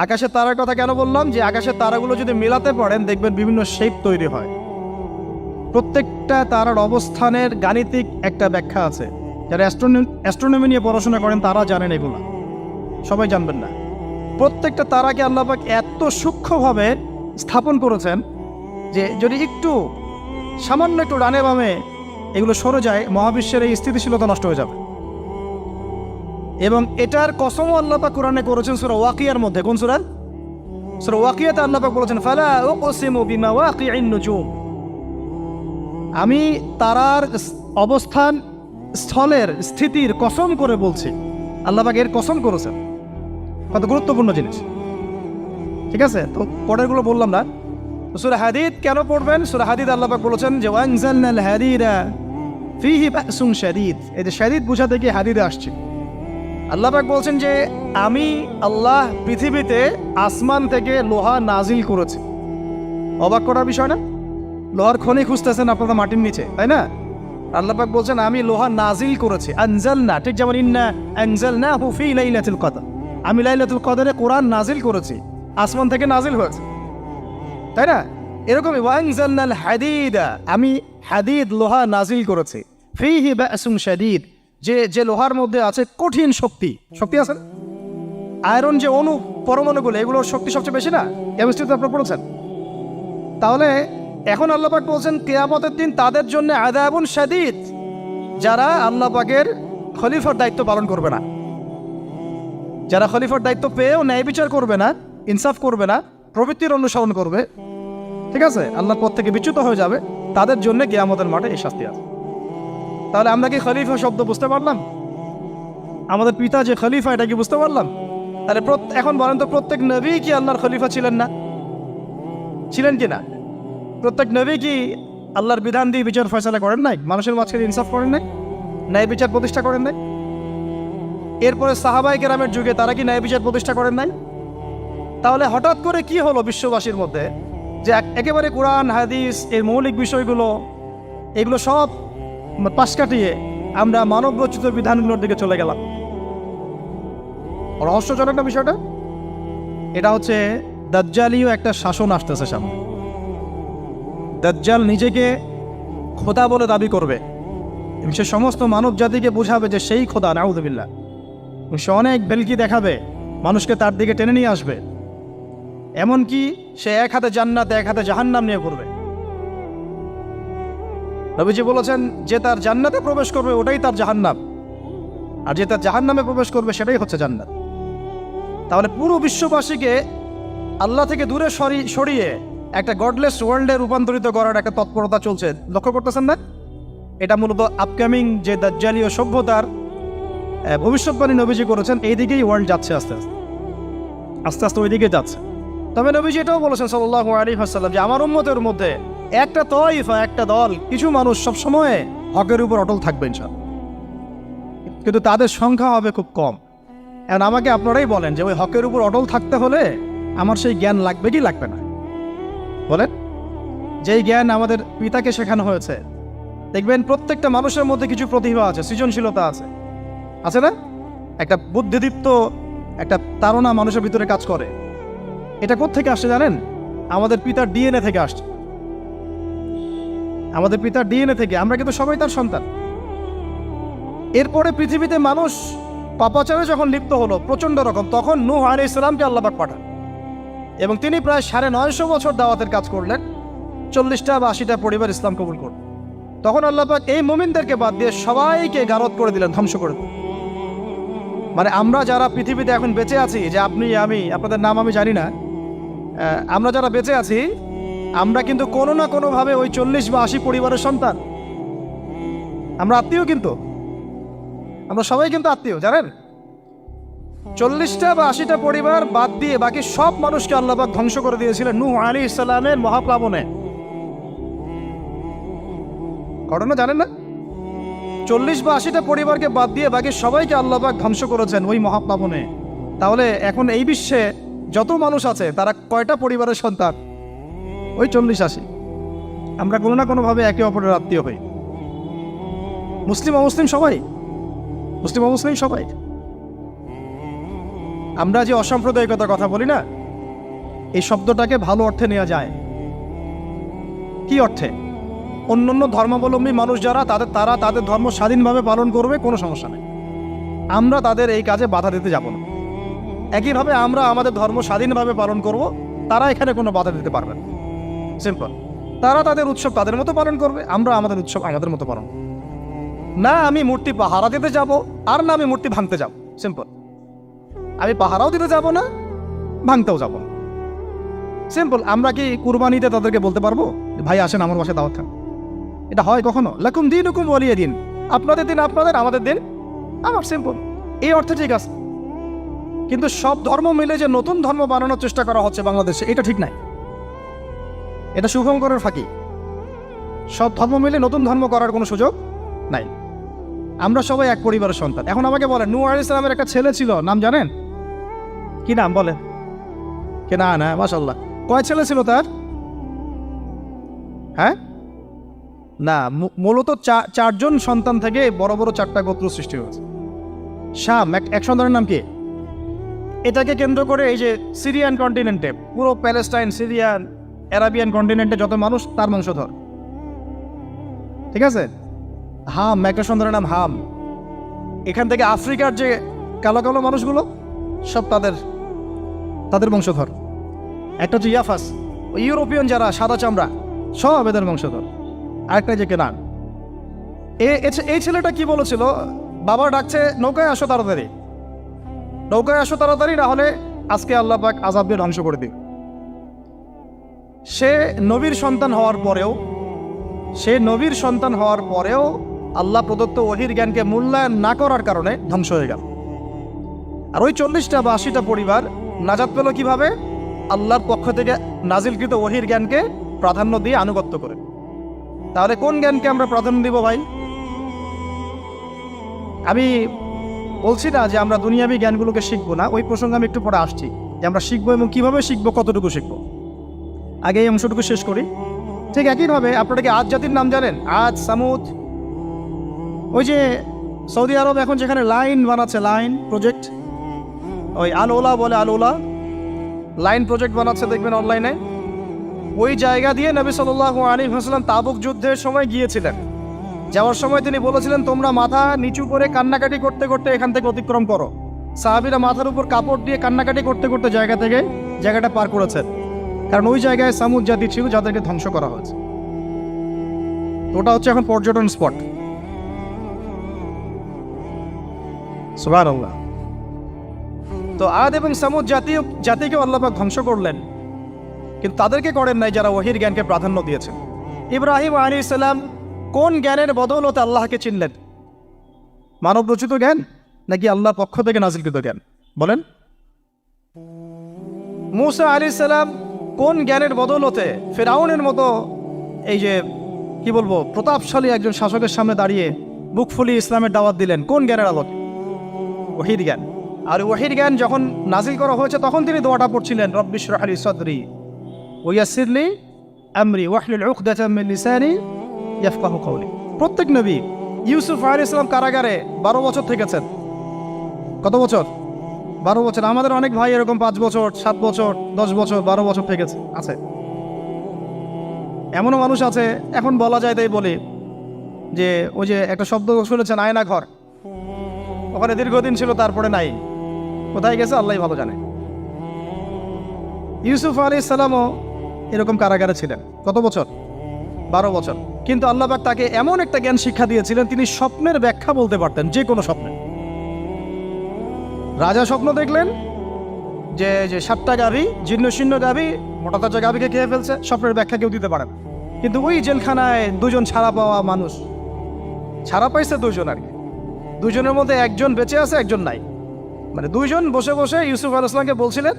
আকাশের তারার কথা কেন বললাম? যে আকাশের তারাগুলো যদি মেলাতে পারেন দেখবেন বিভিন্ন শেপ তৈরি হয়। প্রত্যেকটা তারার অবস্থানের গাণিতিক একটা ব্যাখ্যা আছে। যারা অ্যাস্ট্রোনমি নিয়ে পড়াশোনা করেন তারা জানেন, এগুলো সবাই জানবেন না। প্রত্যেকটা তারাকে আল্লাহ পাক এত সূক্ষ্মভাবে স্থাপন করেছেন যে যদি সামান্য একটু ডানে বামে এগুলো সরে যায়, মহাবিশ্বের এই স্থিতিশীলতা নষ্ট হয়ে যাবে। এবং এটার কসমও আল্লাহ পাক কোরআনে করেছেন সূরা ওয়াকিয়ার মধ্যে। কোন সূরা? সূরা ওয়াকিয়াতে আল্লাহ পাক বলেছেন, ফালা উকসিমু বিমাওয়াকিইন নুজুম। আমি তারার অবস্থান স্থলের স্থিতির কসম করে বলছি। আল্লাহ পাক এর কসম করেছেন। কত গুরুত্বপূর্ণ জিনিস, ঠিক আছে? তো পরেরগুলো বললাম না। সূরা হাদীদ কেন পড়বেন? সূরা হাদীদ আল্লাহ পাক বলেছেন যে ওয়ানজালনাল হাদীদা ফীহি বাসুন শাদীদ। এই যে শাদীদ বুঝা থেকে হাদীদে আসছে। আল্লাহ পাক বলছেন যে আমি আল্লাহ পৃথিবীতে আসমান থেকে লোহা নাজিল করেছি। অবাক করার বিষয় না? লোহার খনি খুঁজতেছেন আপনারা মাটির নিচে, তাই না? আল্লাহ পাক বলছেন আমি লোহা নাজিল করেছি, আনজালনা, ঠিক যেমন ইন্না আনজালনাহু ফি লাইলাতুল কদর, আমি লাইলাতুল কদরে কোরআন নাজিল করেছি, আসমান থেকে নাজিল হয়েছে, তাই না? এরকমই ওয়ানজালনাল হাদিদা, আমি হাদিদ লোহা নাজিল করেছি, ফিহি বাসুন শাদীদ, যে লোহার মধ্যে আছে কঠিন শক্তি আছে। আয়রন যে অণু পরমাণুগুলো, এগুলোর শক্তি সবচেয়ে বেশি না? কেমিস্ট্রিতে আপনারা পড়েছেন। তাহলে এখন আল্লাহ পাক বলছেন কিয়ামতের দিন তাদের জন্য আযাবুন শাদীদ, যারা আল্লাহ পাকের খলিফার দায়িত্ব পালন করবে না, যারা খলিফার দায়িত্ব পেয়েও ন্যায় বিচার করবে না, ইনসাফ করবে না, প্রবৃত্তির অনুসরণ করবে, ঠিক আছে, আল্লাহর পথ থেকে বিচ্যুত হয়ে যাবে, তাদের জন্য কিয়ামতের মাঠে এই শাস্তি আছে। তাহলে আমরা কি খলিফা শব্দ বুঝতে পারলাম? আমাদের পিতা যে খলিফা, এটা কি বুঝতে পারলাম? তাহলে এখন বলেন তো, প্রত্যেক নবী কি আল্লাহর খলিফা ছিলেন না? ছিলেন কি না? প্রত্যেক নবী কি আল্লাহর বিধান দিয়ে বিচার ফয়সালা করেন নাই? মানুষের মাঝখানে ইনসাফ করেন নাই? ন্যায় বিচার প্রতিষ্ঠা করেন নাই? এরপরে সাহাবায়ে কেরামের যুগে তারা কি ন্যায় বিচার প্রতিষ্ঠা করেন নাই? তাহলে হঠাৎ করে কি হলো বিশ্ববাসীর মধ্যে যে একেবারে কোরআন হাদিস এর মৌলিক বিষয়গুলো, এগুলো সব পাশ কাটিয়ে আমরা মানব রচিত বিধানগুলোর দিকে চলে গেলাম? রহস্যজনক না বিষয়টা? এটা হচ্ছে দাজ্জালীয় একটা শাসন আসতেছে সামনে। দাজ্জাল নিজেকে খোদা বলে দাবি করবে এবং সে সমস্ত মানব জাতিকে বোঝাবে যে সেই খোদা, নাউযুবিল্লাহ। সে অনেক ভেলকি দেখাবে, মানুষকে তার দিকে টেনে নিয়ে আসবে, এমনকি সে এক হাতে জান্নাত এক হাতে জাহান্নাম নিয়ে করবে। নবীজি বলেছেন যে তার জান্নাতে প্রবেশ করবে ওটাই তার জাহান্নাম, আর যে তার জাহান্নামে প্রবেশ করবে সেটাই হচ্ছে জান্নাত। তাহলে পুরো বিশ্ববাসীকে আল্লাহ থেকে দূরে সরিয়ে একটা গডলেস ওয়ার্ল্ডে রূপান্তরিত করার একটা তৎপরতা চলছে, লক্ষ্য করতেছেন না? এটা মূলত আপকামিং যে দাজ্জালীয় সভ্যতার ভবিষ্যৎবাণী নবীজি করেছেন, এই দিকেই ওয়ার্ল্ড যাচ্ছে আস্তে আস্তে ওই দিকে যাচ্ছে। তবে নবীজি এটাও বলেছেন সাল্লাল্লাহু আলাইহি ওয়াসাল্লাম যে আমার উম্মতের মধ্যে একটা তয়ফা, একটা দল, কিছু মানুষ সবসময় হকের উপর অটল থাকবে ইনশাআল্লাহ, কিন্তু তাদের সংখ্যা হবে খুব কম। এখন আমাকে আপনারাই বলেন যে ওই হকের উপর অটল থাকতে হলে আমার সেই জ্ঞান লাগবে কি লাগবে না? বলেন। যেই জ্ঞান আমাদের পিতাকে শেখানো হয়েছে, দেখবেন প্রত্যেকটা মানুষের মধ্যে কিছু প্রতিভা আছে, সৃজনশীলতা আছে, আছে না? একটা বুদ্ধিদীপ্ত একটা তাড়না মানুষের ভিতরে কাজ করে। এটা কোত্থেকে আসছে জানেন? আমাদের পিতার ডিএনএ থেকে আসছে। আমাদের পিতার ডিএনএ থেকে, আমরা কিন্তু সবাই তার সন্তান। এরপরে পৃথিবীতে মানুষ পাপাচারে যখন লিপ্ত হলো প্রচণ্ড রকম, তখন নূহ আলাইহিস সালামকে আল্লাহ পাক পাঠান এবং তিনি প্রায় 950 বছর দাওয়াতের কাজ করলেন, 40টা বা 80টা পরিবার ইসলাম কবুল করল। তখন আল্লাহ পাক এই মুমিনদেরকে বাদ দিয়ে সবাইকে গারদ করে দিলেন, ধ্বংস করে দিলেন। মানে আমরা যারা পৃথিবীতে এখন বেঁচে আছি, যে আপনি আমি, আপনাদের নাম আমি জানি না, আমরা যারা বেঁচে আছি, আমরা কিন্তু কোনো না কোনোভাবে ওই 40 বা 80 পরিবারের সন্তান। আমরা আত্মীয়, কিন্তু আমরা সবাই কিন্তু আত্মীয়, জানেন? 40টা বা 80টা পরিবার বাদ দিয়ে বাকি সব মানুষকে আল্লাহ পাক ধ্বংস করে দিয়েছিলেন নূহ আলাইহিস সালামের মহাপ্লাবনে। ঘটনা জানেন না? 40 বা 80টা পরিবারকে বাদ দিয়ে বাকি সবাইকে আল্লাহ পাক ধ্বংস করেছেন ওই মহাপ্লাবনে। তাহলে এখন এই বিশ্বে যত মানুষ আছে তারা কয়টা পরিবারের সন্তান? ওই 40-80। আমরা কোনো না কোনোভাবে একে অপরের আত্মীয় হই, মুসলিম অমুসলিম সবাই, মুসলিম অমুসলিম সবাই। আমরা যে অসাম্প্রদায়িকতার কথা বলি না, এই শব্দটাকে ভালো অর্থে নেওয়া যায়। কি অর্থে? অন্যান্য ধর্মাবলম্বী মানুষ যারা, তারা তাদের ধর্ম স্বাধীনভাবে পালন করবে, কোনো সমস্যা নেই, আমরা তাদের এই কাজে বাধা দিতে যাব না। একইভাবে আমরা আমাদের ধর্ম স্বাধীনভাবে পালন করব, তারা এখানে কোনো বাধা দিতে পারবে না। সিম্পল। তারা তাদের উৎসব তাদের মতো পালন করবে, আমরা আমাদের উৎসব আমাদের মতো পালন করব। না আমি মূর্তি পাহারা দিতে যাব, আর না আমি মূর্তি ভাঙতে যাব। সিম্পল। আমি পাহারাও দিতে যাব না, ভাঙতেও যাব না। সিম্পল। আমরা কি কুরবানিতে তাদেরকে বলতে পারবো ভাই আসেন আমার বাসায় দাওয়াত খান? এটা হয় কখনো? লাকুম দীনুকুম ওয়ালিয়া দিন, আপনাদের দিন আপনাদের, আমাদের দিন আমার। সিম্পল। এই অর্থে ঠিক আছে। কিন্তু সব ধর্ম মিলে যে নতুন ধর্ম বানানোর চেষ্টা করা হচ্ছে বাংলাদেশে, এটা ঠিক নাই। এটা শুভঙ্করের ফাঁকি। সব ধর্ম মিলে নতুন ধর্ম করার কোনো সুযোগ নাই। আমরা সবাই এক পরিবারের সন্তান। এখন আমাকে বলেন, নূহ আলাইহিস সালামের একটা ছেলে ছিল, নাম জানেন? কি নাম বলেন? কে? না, মাশাআল্লাহ। কয় ছেলে ছিল তার? হ্যাঁ না, মূলত চারজন সন্তান থেকে বড় বড় চারটা গোত্র সৃষ্টি হয়েছে। শাম এক সন্তানের নাম কি? এটাকে কেন্দ্র করে এই যে সিরিয়ান কন্টিনেন্টে, পুরো প্যালেস্টাইন, সিরিয়ান, অ্যারাবিয়ান কন্টিনেন্টে যত মানুষ তার বংশধর। ঠিক আছে? হাম একটা সন্তানের নাম হাম। এখান থেকে আফ্রিকার যে কালো কালো মানুষগুলো সব তাদের বংশধর। একটা হচ্ছে ইয়াফাস, ইউরোপিয়ান যারা সাদা চামড়া সব এদের বংশধর। আরেকটা যে কেনান। এই ছেলেটা কি বলেছিল? বাবা ডাকছে নৌকায় আসো তাড়াতাড়ি, নৌকায় আসো তাড়াতাড়ি, না হলে আজকে আল্লাহ পাক আযাব দিয়ে ধ্বংস করে দিবে। সে নবীর সন্তান হওয়ার পরেও আল্লাহ প্রদত্ত ওহীর জ্ঞানকে মূল্যায়ন না করার কারণে ধ্বংস হয়ে গেল। আর ওই 40টা বা 80টা পরিবার নাজাত পেল কিভাবে? আল্লাহর পক্ষ থেকে নাজিলকৃত ওহীর জ্ঞানকে প্রাধান্য দিয়ে আনুগত্য করে। তাহলে কোন জ্ঞানকে আমরা প্রাধান্য দিব ভাই? আমি বলছি না যে আমরা দুনিয়াবী জ্ঞানগুলোকে শিখবো না, ওই প্রসঙ্গে আমি একটু পরে আসছি যে আমরা শিখবো এবং কিভাবে শিখবো, কতটুকু শিখবো। আগে এই অংশটুকু শেষ করি। ঠিক একইভাবে আপনারা কি আদ জাতির নাম জানেন? আদ, সামুদ। ওই যে সৌদি আরব এখন যেখানে লাইন বানাচ্ছে, লাইন প্রজেক্ট, ওই আল ওলা বলে, আল ওলা লাইন প্রজেক্ট বানাচ্ছে, দেখবেন অনলাইনে। ওই জায়গা দিয়ে নবী সাল্লাল্লাহু আলাইহি ওয়াসাল্লাম তাবুক যুদ্ধের সময় গিয়েছিলেন। যাওয়ার সময় তিনি বলেছিলেন, তোমরা মাথা নিচু করে কান্নাকাটি করতে করতে এখান থেকে অতিক্রম করো। সাহাবীরা মাথার উপর কাপড় দিয়ে কান্নাকাটি করতে করতে জায়গাটা পার করেছেন, কারণ ওই জায়গায় সামুদ জাতি ছিল যাদেরকে ধ্বংস করা হয়েছে। ওটা হচ্ছে এখন পর্যটন স্পট। সুবহানাল্লাহ। তো আদ এবং সামুদ জাতিকেও আল্লাহ পাক ধ্বংস করলেন, কিন্তু তাদেরকে করেন নাই যারা ওহীর জ্ঞানকে প্রাধান্য দিয়েছেন। ইব্রাহিম আলাইহিস সালাম কোন জ্ঞানের বদৌলতে আল্লাহকে চিনলেন? মানব রচিত জ্ঞান নাকি আল্লাহর পক্ষ থেকে নাজিলকৃত জ্ঞান? বলেন। মূসা আলাইহিস সালাম কোন জ্ঞানের বদৌলতে ফিরআউনের মতো এই যে কি বলবো প্রতাপশালী একজন শাসকের সামনে দাঁড়িয়ে বুক ফুলিয়ে ইসলামের দাওয়াত দিলেন? কোন জ্ঞানের আলোকে? ওহীর জ্ঞান। আর ওহীর জ্ঞান যখন নাজিল করা হয়েছে তখন তিনি দোয়াটা পড়ছিলেন, রব্বি ইশরাহ লি সাদরি ওয়া ইয়াসসির লি আমরি ওয়াহলুল উকদাতাম মিন লিসানি ইয়াফকাহু কওলি। প্রত্যেক নবী, ইউসুফ আলাইহিস সালাম কারাগারে 12 বছর থেকেছেন। কত বছর? 12 বছর। আমাদের অনেক ভাই এরকম 5 বছর, 7 বছর, 10 বছর, 12 বছর থেকেছে আছে। এমনও মানুষ আছে, এখন বলা যায় তাই বলি, যে ওই যে একটা শব্দ শুনেছেন আয়না ঘর, ওখানে দীর্ঘদিন ছিল, তারপরে নাই, কোথায় গেছে আল্লাহই ভালো জানে। ইউসুফ আলাইহিস সালামও এরকম কারাগারে ছিলেন। কত বছর? 12 বছর। কিন্তু আল্লাহ পাক তাকে এমন একটা জ্ঞান শিক্ষা দিয়েছিলেন, তিনি স্বপ্নের ব্যাখ্যা বলতে পারতেন, যে কোনো স্বপ্নে। রাজা স্বপ্ন দেখলেন যে 7টা গাভী, জীর্ণ শীর্ণ গাভী মোটা তাজা গাভীকে খেয়ে ফেলছে, স্বপ্নের ব্যাখ্যা কেউ দিতে পারে না। কিন্তু ওই জেলখানায় 2 জন ছাড়া পাওয়া মানুষ, ছাড়া পাইছে 2 জন আর কি, 2 জনের মধ্যে একজন বেঁচে আছে, একজন নাই। মানে 2 জন বসে বসে ইউসুফ আলাইহিস সালামকে বলছিলেন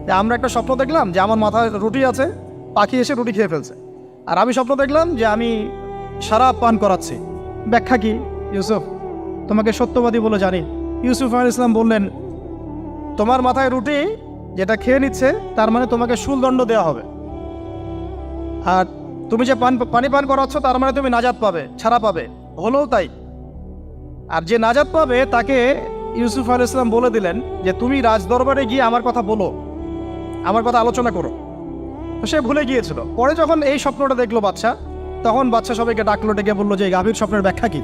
যে আমরা একটা স্বপ্ন দেখলাম যে আমার মাথায় রুটি আছে, পাখি এসে রুটি খেয়ে ফেলছে। আর আমি স্বপ্ন দেখলাম যে আমি শরাব পান করাচ্ছি, ব্যাখ্যা কি ইউসুফ? তোমাকে সত্যবাদী বলে জানি। ইউসুফ আলাইহিস সালাম বললেন, তোমার মাথায় রুটি যেটা খেয়ে নিচ্ছে তার মানে তোমাকে শুলদণ্ড দেওয়া হবে, আর তুমি যে পানি পান করাচ্ছ তার মানে তুমি নাজাত পাবে, ছাড়া পাবে। হলেও তাই। আর যে নাজাত পাবে তাকে ইউসুফ আলাইহিস সালাম বলে দিলেন যে তুমি রাজদরবারে গিয়ে আমার কথা বলো, আমার কথা আলোচনা করো। তো সে ভুলে গিয়েছিল। পরে যখন এই স্বপ্নটা দেখলো বাদশা, তখন বাদশা সবাইকে ডাকলো, ডেকে বললো যে এই গাভীর স্বপ্নের ব্যাখ্যা কি?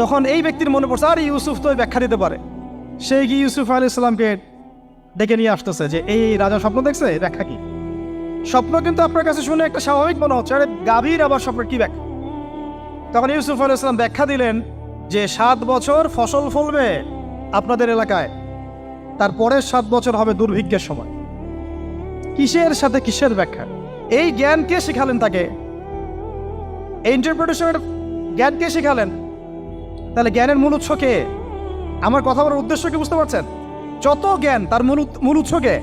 তখন এই ব্যক্তির মনে পড়ছে, আর ইউসুফ তো ব্যাখ্যা দিতে পারে। সে গিয়ে ইউসুফ আলাইহিস সালামকে ডেকে নিয়ে আসতেছে যে এই রাজা স্বপ্ন দেখছে, ব্যাখ্যা কি? স্বপ্ন কিন্তু আপনার কাছে শুনে একটা স্বাভাবিক মনে হচ্ছে, আরে গাভীর আবার স্বপ্নের কি ব্যাখ্যা? তখন ইউসুফ আলাইহিস সালাম ব্যাখ্যা দিলেন যে 7 বছর ফসল ফলবে আপনাদের এলাকায়, তারপরের 7 বছর হবে দুর্ভিক্ষের সময়। কিসের সাথে কিসের ব্যাখ্যা? এই জ্ঞান কে শিখালেন তাকে? এই ইন্টারপ্রিটেশনের জ্ঞান কে শিখালেন? তাহলে জ্ঞানের মূল উৎস কে? আমার কথা বলার উদ্দেশ্য কি বুঝতে পারছেন? যত জ্ঞান তার মূল উৎস কে?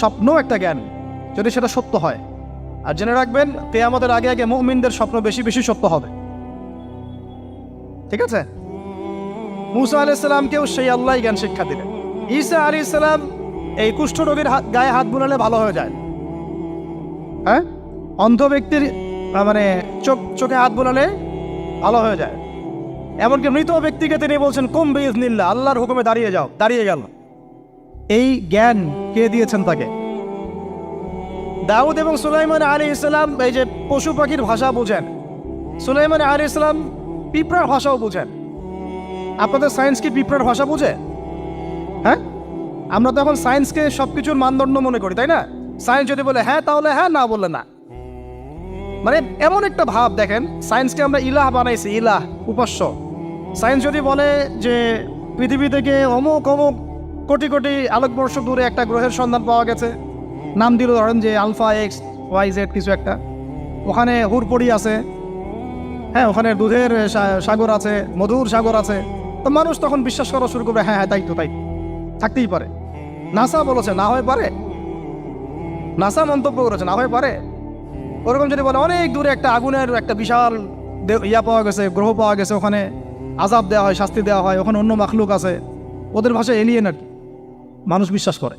স্বপ্ন একটা জ্ঞান, যদি সেটা সত্য হয়। আর জেনে রাখবেন, কিয়ামতের আগে আগে মুমিনদের স্বপ্ন বেশি বেশি সত্য হবে। ঠিক আছে? মূসা আলাইহিস সালামকেও সেই আল্লাহই জ্ঞান শিক্ষা দিলেন। ঈসা আলাইহিস সালাম এই কুষ্ঠ রোগীর গায়ে হাত বুলালে ভালো হয়ে যায়। হ্যাঁ, অন্ধ ব্যক্তির মানে চোখে হাত বোলালে ভালো হয়ে যায়। এমনকি মৃত ব্যক্তিকে তিনি বলছেন কুম বিইজনিল্লাহ, আল্লাহর হুকুমে দাঁড়িয়ে যাও, দাঁড়িয়ে গেল। এই জ্ঞান কে দিয়েছেন তাকে? দাউদ এবং সুলাইমান আলাইহিস সালাম এই যে পশু পাখির ভাষা বুঝেন, সুলাইমান আলাইহিস সালাম পিঁপড়ার ভাষাও বুঝেন। আপনাদের সায়েন্স কি পিঁপড়ার ভাষা বুঝে? হ্যাঁ, আমরা তো এখন সায়েন্সকে সবকিছুর মানদণ্ড মনে করি, তাই না? সায়েন্স যদি বলে হ্যাঁ তাহলে হ্যাঁ, না বললে না। মানে এমন একটা ভাব, দেখেন সায়েন্সকে আমরা ইলাহ বানাইছি, ইলাহ, উপাস্য। সায়েন্স যদি বলে যে পৃথিবী থেকে অমুক অমুক কোটি কোটি আলোকবর্ষ দূরে একটা গ্রহের সন্ধান পাওয়া গেছে, নাম দিল ধরেন যে আলফা এক্স ওয়াই জেড কিছু একটা, ওখানে হুরপড়ি আছে, হ্যাঁ ওখানে দুধের সাগর আছে, মধুর সাগর আছে, তো মানুষ তখন বিশ্বাস করা শুরু করবে হ্যাঁ হ্যাঁ তাই তো, তাই থাকতেই পারে। নাসা বলেছে না হয়ে পারে, নাসা মন্তব্য করেছে না হয়ে পারে। ওরকম যদি বলে অনেক দূরে একটা আগুনের একটা বিশাল ইয়া পাওয়া গেছে, গ্রহ পাওয়া গেছে, ওখানে আযাব দেওয়া হয়, শাস্তি দেওয়া হয়, ওখানে অন্য মাখলুক আছে, ওদের ভাষায় এলিয়েন আর কি, মানুষ বিশ্বাস করে।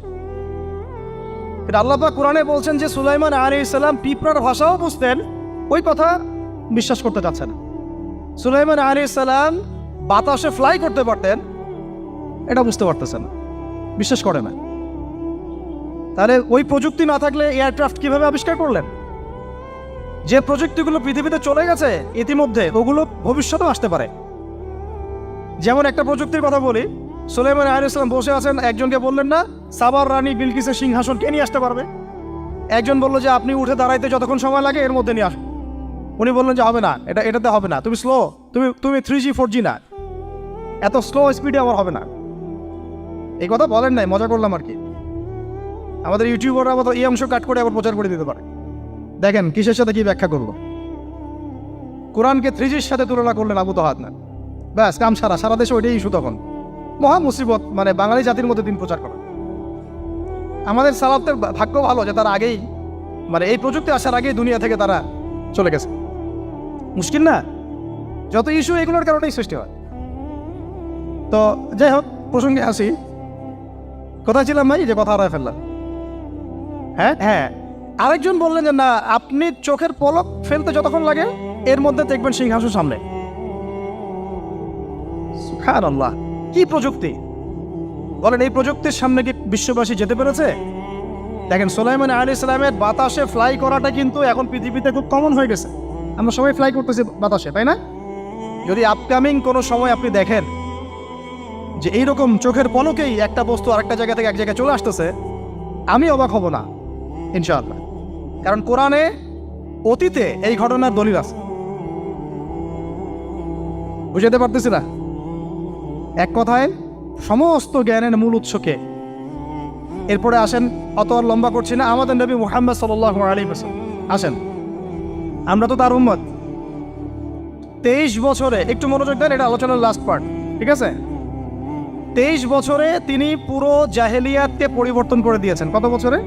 এটা আল্লাহ পাক কোরআনে বলছেন যে সুলাইমান আলাইহিস সালাম পিঁপড়ার ভাষাও বুঝতেন, ওই কথা বিশ্বাস করতে চাচ্ছে না। সুলাইমান আলাইহিস সালাম বাতাসে ফ্লাই করতে পারতেন, এটা বুঝতে পারতেছে না, বিশ্বাস করে না। তাহলে ওই প্রযুক্তি না থাকলে এয়ারক্রাফট কিভাবে আবিষ্কার করলেন? যে প্রযুক্তিগুলো পৃথিবীতে চলে গেছে ইতিমধ্যে, ওগুলো ভবিষ্যতেও আসতে পারে। যেমন একটা প্রযুক্তির কথা বলি, সুলাইমান আলাইহিস সালাম বসে আছেন, একজনকে বললেন না সাবার রানী বিলকিসের সিংহাসন কে নিয়ে আসতে পারবে? একজন বললো যে আপনি উঠে দাঁড়াইতে যতক্ষণ সময় লাগে এর মধ্যে নিয়ে আসুন। উনি বললেন যে হবে না, এটাতে হবে না, তুমি স্লো, তুমি 3G 4G না, এত স্লো স্পিডে আমার হবে না। এই কথা বলেন নাই, মজা করলাম আর কি। আমাদের ইউটিউবাররা আবার এই অংশ কাট করে আবার প্রচার করে দিতে পারে। দেখেন কিসের সাথে কি ব্যাখ্যা করলো। কোরআনকে 3Gর সাথে তুলনা করলেন আবু তহাদ না, ব্যাস কাম সারা দেশে ওইটাই ইস্যু। তখন মহা মুসিবত, মানে বাঙালি জাতির মধ্যে দিন প্রচার করা। আমাদের সালাফদের ভাগ্য ভালো যে তারা আগেই, মানে এই প্রযুক্তি আসার আগেই দুনিয়া থেকে তারা চলে গেছে। মুশকিল না, যত ইস্যু এগুলোর কারণেই সৃষ্টি হয়। তো যাই হোক, প্রসঙ্গে আসি, কোথায় ছিলাম ভাই, যে কথা হারায় ফেললাম। হ্যাঁ, আরেকজন বললেন যে না, আপনি চোখের পলক ফেলতে যতক্ষণ লাগে এর মধ্যে দেখবেন সিংহাসন সামনে। সুবহানাল্লাহ, কি প্রযুক্তি বলেন! এই প্রযুক্তির সামনে কি বিশ্ববাসী যেতে পেরেছে? দেখেন সুলাইমান আলাইহিস সালামের বাতাসে ফ্লাই করাটা কিন্তু এখন পৃথিবীতে খুব কমন হয়ে গেছে। আমরা সবাই ফ্লাই করতেছি বাতাসে, তাই না? যদি আপকামিং কোনো সময় আপনি দেখেন যে এইরকম চোখের পলকেই একটা বস্তু আরেকটা জায়গা থেকে এক জায়গায় চলে আসতেছে, আমি অবাক হব না ইনশাআল্লাহ। কারণ কোরআনে অতীতে এই ঘটনার দলিল আছে। বুঝাতে পারতেছি না? এক কথায় সমস্ত জ্ঞানের মূল উৎসকে। এরপরে আসেন, অত আর লম্বা করছি না, আমাদের নবী মুহাম্মদ সাল্লাল্লাহু আলাইহি ওয়াসাল্লাম আসেন, আমরা তো তার উম্মত। 23 বছরে, একটু মনোযোগ দেন, এটা আলোচনার লাস্ট পার্ট, ঠিক আছে? 23 বছরে তিনি পুরো জাহেলিয়াতকে পরিবর্তন করে দিয়েছেন। কত বছরে?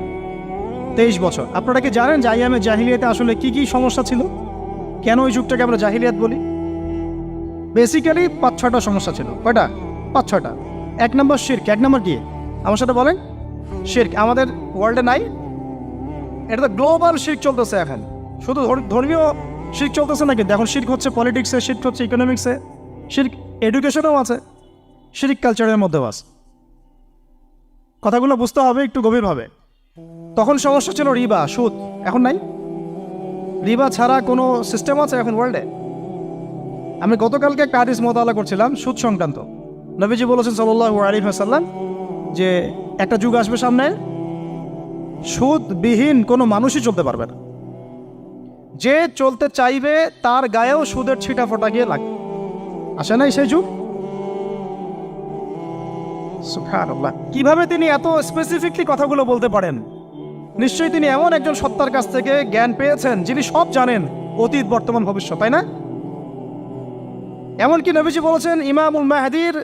23 বছর। আপনারা কি জানেন যে আইয়ামে জাহিলিয়াতে আসলে কি কি সমস্যা ছিল? কেন ওই যুগটাকে আমরা জাহিলিয়াত বলি? বেসিক্যালি 5-6টা সমস্যা ছিল। কয়টা? 5-6টা। 1 নম্বর শিরক। 1 নম্বর কি? আমার সাথে বলেন। শিরক আমাদের ওয়ার্ল্ডে নাই, এটা তো গ্লোবাল শিরক চলতেছে এখন। শুধু ধর্মীয় শিরক চলতেছে না, কিন্তু এখন শিরক হচ্ছে পলিটিক্সে, শিরক হচ্ছে ইকোনমিক্সে, শিরক এডুকেশনেও আছে, শিরক কালচারের মধ্যেও আছে। কথাগুলো বুঝতে হবে একটু গভীরভাবে। তখন সমস্যা ছিল রিবা, সুদ। এখন নাই। রিবা ছাড়া কোনো সিস্টেম আছে এখন ওয়ার্ল্ডে? আমি গতকালকে একটা হাদিস মোতালা করছিলাম সুদ সংক্রান্ত। নবীজি বলেছেন সাল্লাল্লাহু আলাইহি ওয়াসাল্লাম যে একটা যুগ আসবে সামনে, সুদবিহীন কোনো মানুষই চলতে পারবে না। যে চলতে চাইবে তার গায়েও সুদের ছিটা ফোটা গিয়ে লাগবে। আসে নাই সেই যুগ? সুবহানাল্লাহ, কিভাবে তিনি এত স্পেসিফিকলি কথাগুলো বলতে পারেন? নিশ্চয়ই তিনি এমন একজন সত্তার কাছ থেকে জ্ঞান পেয়েছেন যিনি সব জানেন, অতীত বর্তমান ভবিষ্যৎ, তাই না? এমনকি নবীজি বলেছেন ইমামুল মাহদির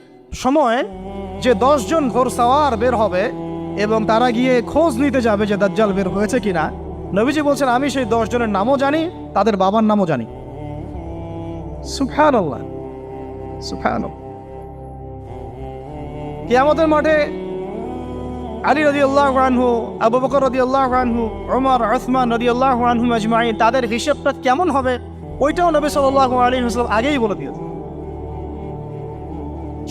সময় যে 10 জন ঘোড়সাওয়ার বের হবে এবং তারা গিয়ে খোঁজ নিতে যাবে যে দাজ্জাল বের হয়েছে কিনা, নবীজি বলছেন আমি সেই 10 জনের নামও জানি, তাদের বাবার নামও জানি। সুবহানাল্লাহ, সুবহানাল্লাহ। কিয়ামতের মাঠে আলী রাদিয়াল্লাহু আনহু, আবু বকর রাদিয়াল্লাহু আনহু, ওমর, উসমান রাদিয়াল্লাহু আনহুম আজমাইন, তাদের হিসাবটা কেমন হবে ওইটাও নবী সাল্লাল্লাহু আলাইহি ওয়াসাল্লাম আগেই বলে দিয়েছেন।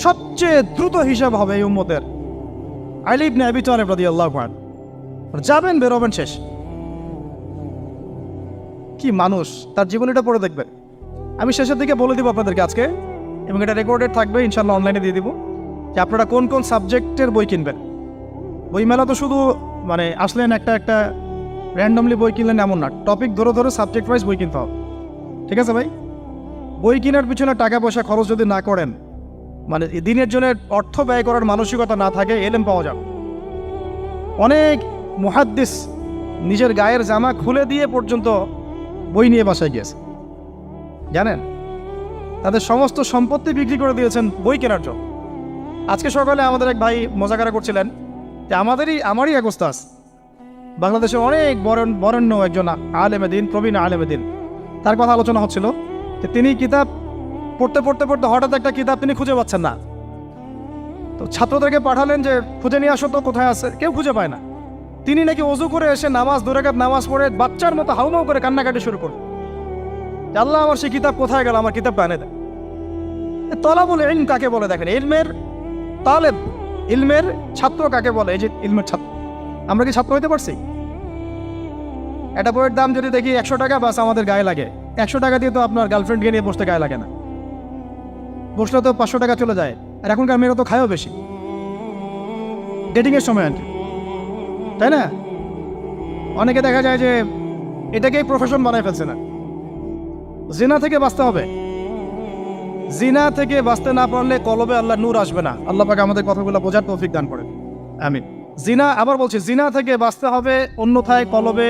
সবচেয়ে দ্রুত হিসাব হবে এই উম্মতের আলী ইবনে আবি তালিব রাদিয়াল্লাহু আনহু। যাবেন, বেরোবেন, শেষ। কি মানুষ, তার জীবনীটা পড়ে দেখবেন। আমি শেষের দিকে বলে দিব আপনাদেরকে আজকে, এবং এটা রেকর্ডেড থাকবে, ইনশাল্লাহ অনলাইনে দিয়ে দিব, যে আপনারা কোন কোন সাবজেক্টের বই কিনবেন। বই মেলা তো শুধু মানে আসলেন একটা র্যান্ডমলি বই কিনলেন এমন না, টপিক ধরে ধরে সাবজেক্ট ওয়াইজ বই কিনতে হবে। ঠিক আছে ভাই? বই কেনার পিছনে টাকা পয়সা খরচ যদি না করেন, মানে দিনের জন্য অর্থ ব্যয় করার মানসিকতা না থাকে, এলেম পাওয়া যাবে। অনেক মুহাদ্দিস নিজের গায়ের জামা খুলে দিয়ে পর্যন্ত বই নিয়ে বাসায় গিয়েছে, জানেন? তাদের সমস্ত সম্পত্তি বিক্রি করে দিয়েছেন বই কেনার জন্য। আজকে সকালে আমাদের এক ভাই মজাকারা করছিলেন যে আমারই এক ওস্তাদ, বাংলাদেশের অনেক বরেণ্য একজন আলেমে দ্বীন, প্রবীণ আলেমে দ্বীন, তার কথা আলোচনা হচ্ছিল যে তিনি কিতাব পড়তে পড়তে পড়তে হঠাৎ একটা কিতাব তিনি খুঁজে পাচ্ছেন না। তো ছাত্রদেরকে পাঠালেন যে খুঁজে নিয়ে আসো তো, কোথায় আছে, কেউ খুঁজে পায় না। তিনি নাকি ওযু করে এসে নামাজ, 2 রাকাত নামাজ পড়ে বাচ্চার মতো হাউমাউ করে কান্নাকাটি শুরু করলেন, আল্লাহ আমার সেই কিতাব কোথায় গেল, আমার কিতাবটা এনে দেয়। তলাবুল ইলম কাকে বলে দেখেন, ইলমের তালেব, ইলমের ছাত্র কাকে বলে? এই যে ইলমের ছাত্র, আমরা কি ছাত্র হইতে পারছি? একটা বইয়ের দাম যদি দেখি 100 টাকা, বাস আমাদের গায়ে লাগে। 100 টাকা দিয়ে তো আপনার গার্লফ্রেন্ডকে নিয়ে বসতে গায়ে লাগে না, বসলে তো 500 টাকা চলে যায়। আর এখনকার মেয়েরা তো খায়ও বেশি, ডেটিংয়ের সময় আর কি, তাই না? অনেকে দেখা যায় যে এটাকেই প্রফেশন বানায় ফেলছে না। জিনা থেকে বাঁচতে হবে, জিনা থেকে বাঁচতে না পারলে কলবে আল্লাহ নূর আসবে না। আল্লাহ পাক আমাদের কথাগুলো বোঝার তৌফিক দান করেন, আমিন। জিনা, আবার বলছি, জিনা থেকে বাঁচতে হবে, অন্যথায় কলবে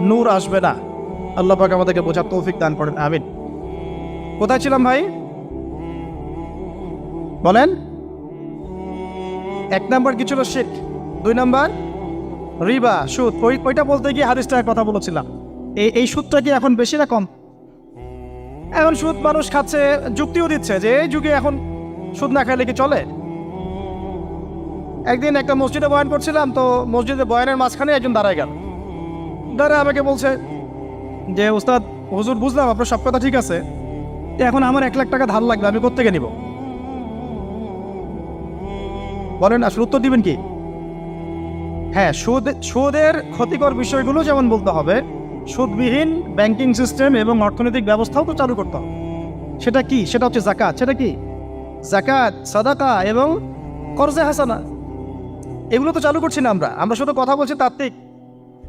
নূর আসবে না। আল্লাহ পাক আমাদেরকে বোঝার তৌফিক দান করেন, আমিন। কোথায় ছিলাম ভাই? বলেন। 1 নাম্বার কি ছিল? শিরক। 2 নাম্বার রিবা, সুদ। ওইটা বলতে গিয়ে হাদিসটার কথা বলেছিলাম। এই সুদটা কি এখন বেশি না কম? এখন সুদ মানুষ খাচ্ছে, যুক্তিও দিচ্ছে যে এই যুগে এখন সুদ না খাইলে কি চলে। একদিন একটা মসজিদে বয়ান করছিলাম, তো মসজিদে বয়ানের মাঝখানে একজন দাঁড়ায় গেল, দাঁড়ায় আমাকে বলছে যে উস্তাদ, হুজুর বুঝলাম আপনার সব কথা ঠিক আছে, এখন আমার 1 লাখ টাকা ধার লাগবে, আমি কোত্থেকে নিব? বলেন, আসলে উত্তর দিবেন কি? হ্যাঁ, সুদের ক্ষতিকর বিষয়গুলো যেমন বলতে হবে, সুদবিহীন ব্যাংকিং সিস্টেম এবং অর্থনৈতিক ব্যবস্থাও তো চালু করতে হবে। সেটা কি? সেটা হচ্ছে যাকাত। সেটা কি? যাকাত, সাদাকা এবং কর্জে হাসানা, এগুলো তো চালু করছি না আমরা শুধু কথা বলছি তাত্ত্বিক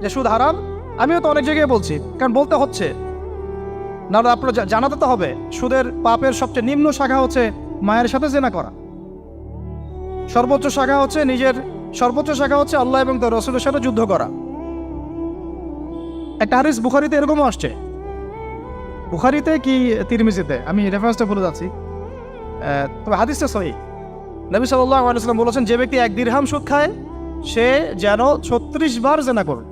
যে সুদ হারাম। আমিও তো অনেক জায়গায় বলছি, কারণ বলতে হচ্ছে, না আপনার জানাতে তো হবে। সুদের পাপের সবচেয়ে নিম্ন শাখা হচ্ছে মায়ের সাথে জেনা করা, সর্বোচ্চ শাখা হচ্ছে আল্লাহ এবং তার রাসূলের সাথে যুদ্ধ করা। একটা হাদিস বুখারীতে এরকমও আসছে, বুখারীতে কি তিরমিজিতে, আমি রেফারেন্সটা ভুলে যাচ্ছি, তবে হাদিসটা সহিহ। নবী সাল্লাল্লাহু আলাইহি ওয়াসাল্লাম বলেছেন, যে ব্যক্তি 1 দিরহাম সুদ খায় সে যেন 36 বার জেনা করে।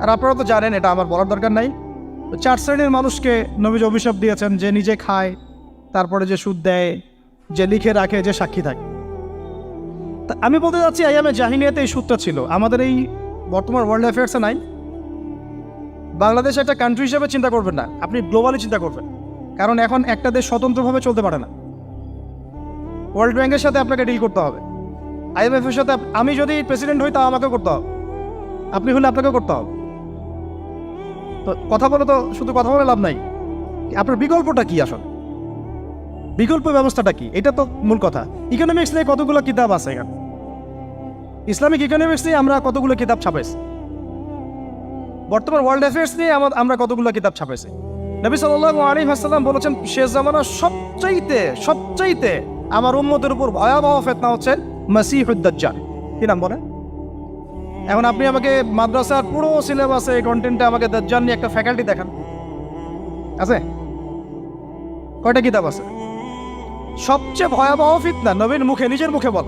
আর আপনারা তো জানেন, এটা আমার বলার দরকার নাই, 4 শ্রেণীর মানুষকে নবীজি অভিশাপ দিয়েছেন, যে নিজে খায়, তারপরে যে সুদ দেয়, যে লিখে রাখে, যে সাক্ষী থাকে। তা আমি বলতে যাচ্ছি, আইয়ামে জাহিলিয়াতে এই সুদটা ছিল, আমাদের এই বর্তমান ওয়ার্ল্ড অ্যাফেয়ার্সে নাই। বাংলাদেশ একটা কান্ট্রি হিসেবে চিন্তা করবেন না, আপনি গ্লোবালি চিন্তা করবেন, কারণ এখন একটা দেশ স্বতন্ত্রভাবে চলতে পারে না। ওয়ার্ল্ড ব্যাংকের সাথে আপনাকে ডিল করতে হবে, IMF এর সাথে। আমি যদি প্রেসিডেন্ট হই, তা আমাকে করতে হবে, আপনি হলে আপনাকে করতে হবে। তো কথা বলে তো শুধু কথা বলে লাভ নাই, আপনার বিকল্পটা কি? আসলে বিকল্প ব্যবস্থাটা কি? এটা তো মূল কথা। ইকোনমিক্স নিয়ে কতগুলো কিতাব আছে এখানে, ইসলামিক ইকোনমিক্স নিয়ে আমরা কতগুলো কিতাব ছাপাইছি, বর্তমান ওয়ার্ল্ড অ্যাফেয়ার্স নিয়ে আমরা কতগুলো কিতাব ছাপাইছি। নবী সাল্লাল্লাহু আলাইহি ওয়াসাল্লাম বলেছেন, শেষ জামানার সবচাইতে আমার উম্মতের উপর ভয়াবহ ফিতনা হচ্ছে মাসিহুদ দাজ্জাল। কি নাম বলেন? এখন আপনি আমাকে মাদ্রাসার পুরো সিলেবাসে এই কন্টেন্টে আমাকে দাজ্জাল নিয়ে একটা ফ্যাকাল্টি দেখান, আছে? কয়টা কিতাব আছে? সবচেয়ে ভয়াবহ ফিতনা নবীর মুখে, নিজের মুখে বল,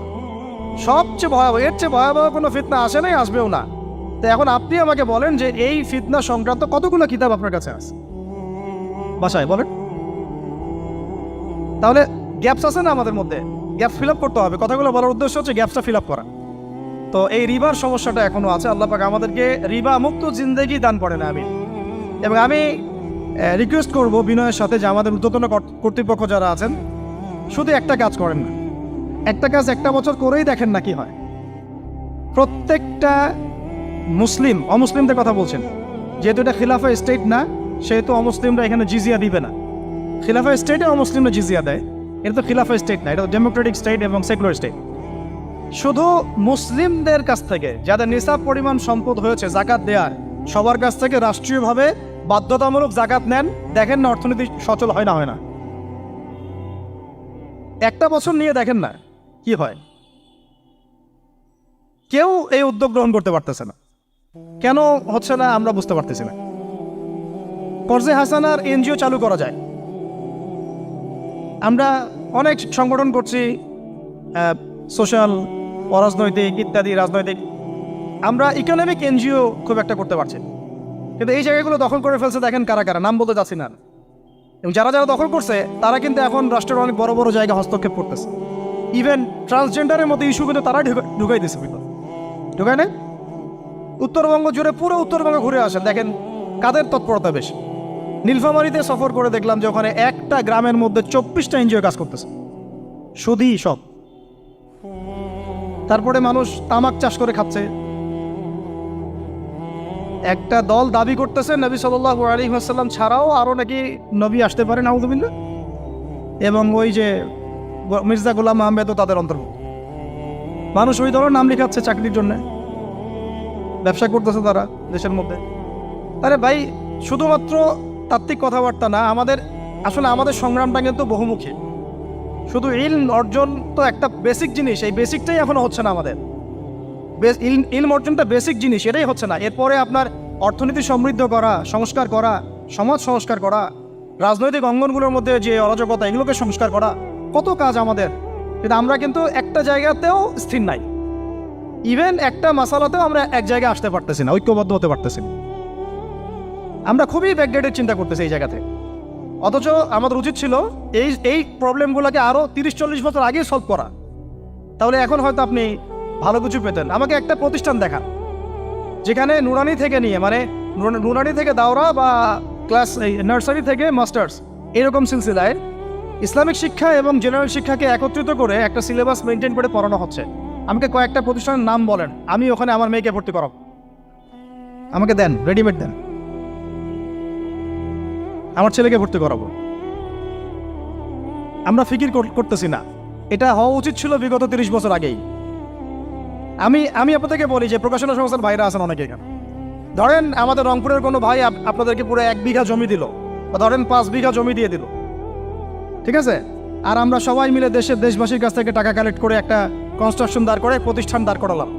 সবচেয়ে ভয়াবহ, এর চেয়ে ভয়াবহ কোনো ফিতনা আসে নাই, আসবেও না। তো এখন আপনি আমাকে বলেন যে এই ফিতনা সংক্রান্ত কতগুলো কিতাব আপনার কাছে আছে বাসায়, বলেন। তাহলে গ্যাপস আছে না আমাদের মধ্যে? গ্যাপ ফিল আপ করতে হবে। কথাগুলো বলার উদ্দেশ্য হচ্ছে গ্যাপটা ফিল আপ করা। তো এই রিবার সমস্যাটা এখনও আছে। আল্লাহ পাক আমাদেরকে রিবা মুক্ত জিন্দেগি দান করে না। এবং আমি রিকোয়েস্ট করব বিনয়ের সাথে যে আমাদের ঊর্ধ্বতন কর্তৃপক্ষ যারা আছেন, শুধু একটা কাজ করেন না, একটা কাজ একটা বছর করেই দেখেন না কি হয়। প্রত্যেকটা মুসলিম, অমুসলিমদের কথা বলছেন, যেহেতু এটা খিলাফা স্টেট না, সেহেতু অমুসলিমরা এখানে জিজিয়া দিবে না। খিলাফা স্টেটে অমুসলিমরা জিজিয়া দেয়, এটা তো খিলাফা স্টেট না, এটা তো ডেমোক্রেটিক স্টেট এবং সেকুলার স্টেট। শুধু মুসলিমদের কাছ থেকে যাদের নিসাব পরিমাণ সম্পদ হয়েছে জাকাত দেওয়ার, সবার কাছ থেকে রাষ্ট্রীয়ভাবে বাধ্যতামূলক জাকাত নেন, দেখেন না অর্থনীতি সচল হয় না হয় না। একটা বছর নিয়ে দেখেন না কি হয়। কেউ এই উদ্যোগ গ্রহণ করতে পারতেছে না। কেন হচ্ছে না আমরা বুঝতে পারতেছি না। কর্জে হাসানার এনজিও চালু করা যায়। আমরা অনেক সংগঠন করছি, সোশ্যাল, অরাজনৈতিক ইত্যাদি রাজনৈতিক। আমরা ইকোনমিক এনজিও খুব একটা করতে পারছি, কিন্তু এই জায়গাগুলো দখল করে ফেলছে। দেখেন কারা কারা, নাম বলতে যাচ্ছি না। এবং যারা যারা দখল করছে তারা কিন্তু এখন রাষ্ট্রের অনেক বড় বড় জায়গা হস্তক্ষেপ করতেছে। ইভেন ট্রান্সজেন্ডারের মতো ইস্যু কিন্তু তারা ঢুকাই দিচ্ছে ভিতর, ঢুকায় না? উত্তরবঙ্গ জুড়ে, পুরো উত্তরবঙ্গ ঘুরে আসেন, দেখেন কাদের তৎপরতা বেশি। নীলফামারীতে সফর করে দেখলাম যে ওখানে একটা গ্রামের মধ্যে 24টা এনজিও কাজ করতেছে, শুধুই সব। তারপরে মানুষ তামাক চাষ করে খাচ্ছে। একটা দল দাবি করতেছে নবী সাল্লাল্লাহু আলাইহি ওয়াসাল্লাম ছাড়াও আরও নাকি নবী আসতে পারে, নাউযুবিল্লাহ। এবং ওই যে মির্জা গোলাম আহমেদও তাদের অন্তর্ভুক্ত। মানুষ ওই দলের নাম লিখাচ্ছে চাকরির জন্য, ব্যবসা করতেছে তারা দেশের মধ্যে। আরে ভাই, শুধুমাত্র তাত্ত্বিক কথাবার্তা না, আসলে আমাদের সংগ্রামটা কিন্তু বহুমুখী। শুধু ইলম অর্জন তো একটা বেসিক জিনিস, এই বেসিকটাই এখনো হচ্ছে না আমাদের। ইলম অর্জনটা বেসিক জিনিস, এটাই হচ্ছে না। এরপরে আপনার অর্থনীতি সমৃদ্ধ করা, সংস্কার করা, সমাজ সংস্কার করা, রাজনৈতিক অঙ্গনগুলোর মধ্যে যে অরাজকতা, এগুলোকে সংস্কার করা, কত কাজ আমাদের। কিন্তু আমরা কিন্তু একটা জায়গাতেও স্থির নাই। ইভেন একটা মাসালাতেও আমরা এক জায়গায় আসতে পারতেছি না, ঐক্যবদ্ধ হতে পারতেছি না। আমরা খুবই ব্যাকডেটেড চিন্তা করতেছি এই জায়গাতে। অথচ আমাদের উচিত ছিল এই প্রবলেমগুলোকে আরও 30-40 বছর আগেই সলভ করা। তাহলে এখন হয়তো আপনি ভালো কিছু পেতেন। আমাকে একটা প্রতিষ্ঠান দেখান যেখানে নুরানি থেকে নিয়ে, মানে নুরানি থেকে দাওরা বা ক্লাস নার্সারি থেকে মাস্টার্স, এরকম সিলসিলায় ইসলামিক শিক্ষা এবং জেনারেল শিক্ষাকে একত্রিত করে একটা সিলেবাস মেনটেন করে পড়ানো হচ্ছে। আমাকে কয়েকটা প্রতিষ্ঠানের নাম বলেন, আমি ওখানে আমার মেয়েকে ভর্তি করাবো। আমাকে দেন, রেডিমেড দেন, আমার ছেলেকে ভর্তি করাবো। আমরা ফিকির করতেছি না। এটা হওয়া উচিত ছিল বিগত 30 বছর আগেই। আমি আপনাদেরকে বলি যে প্রকাশনা সংস্থার ভাইরা আছেন অনেকে এখানে। ধরেন আমাদের রংপুরের কোনো ভাই আপনাদেরকে পুরো 1 বিঘা জমি দিল, বা ধরেন 5 বিঘা জমি দিয়ে দিল, ঠিক আছে? আর আমরা সবাই মিলে দেশবাসীর কাছ থেকে টাকা কালেক্ট করে একটা কনস্ট্রাকশন দাঁড় করে প্রতিষ্ঠান দাঁড় করালাম,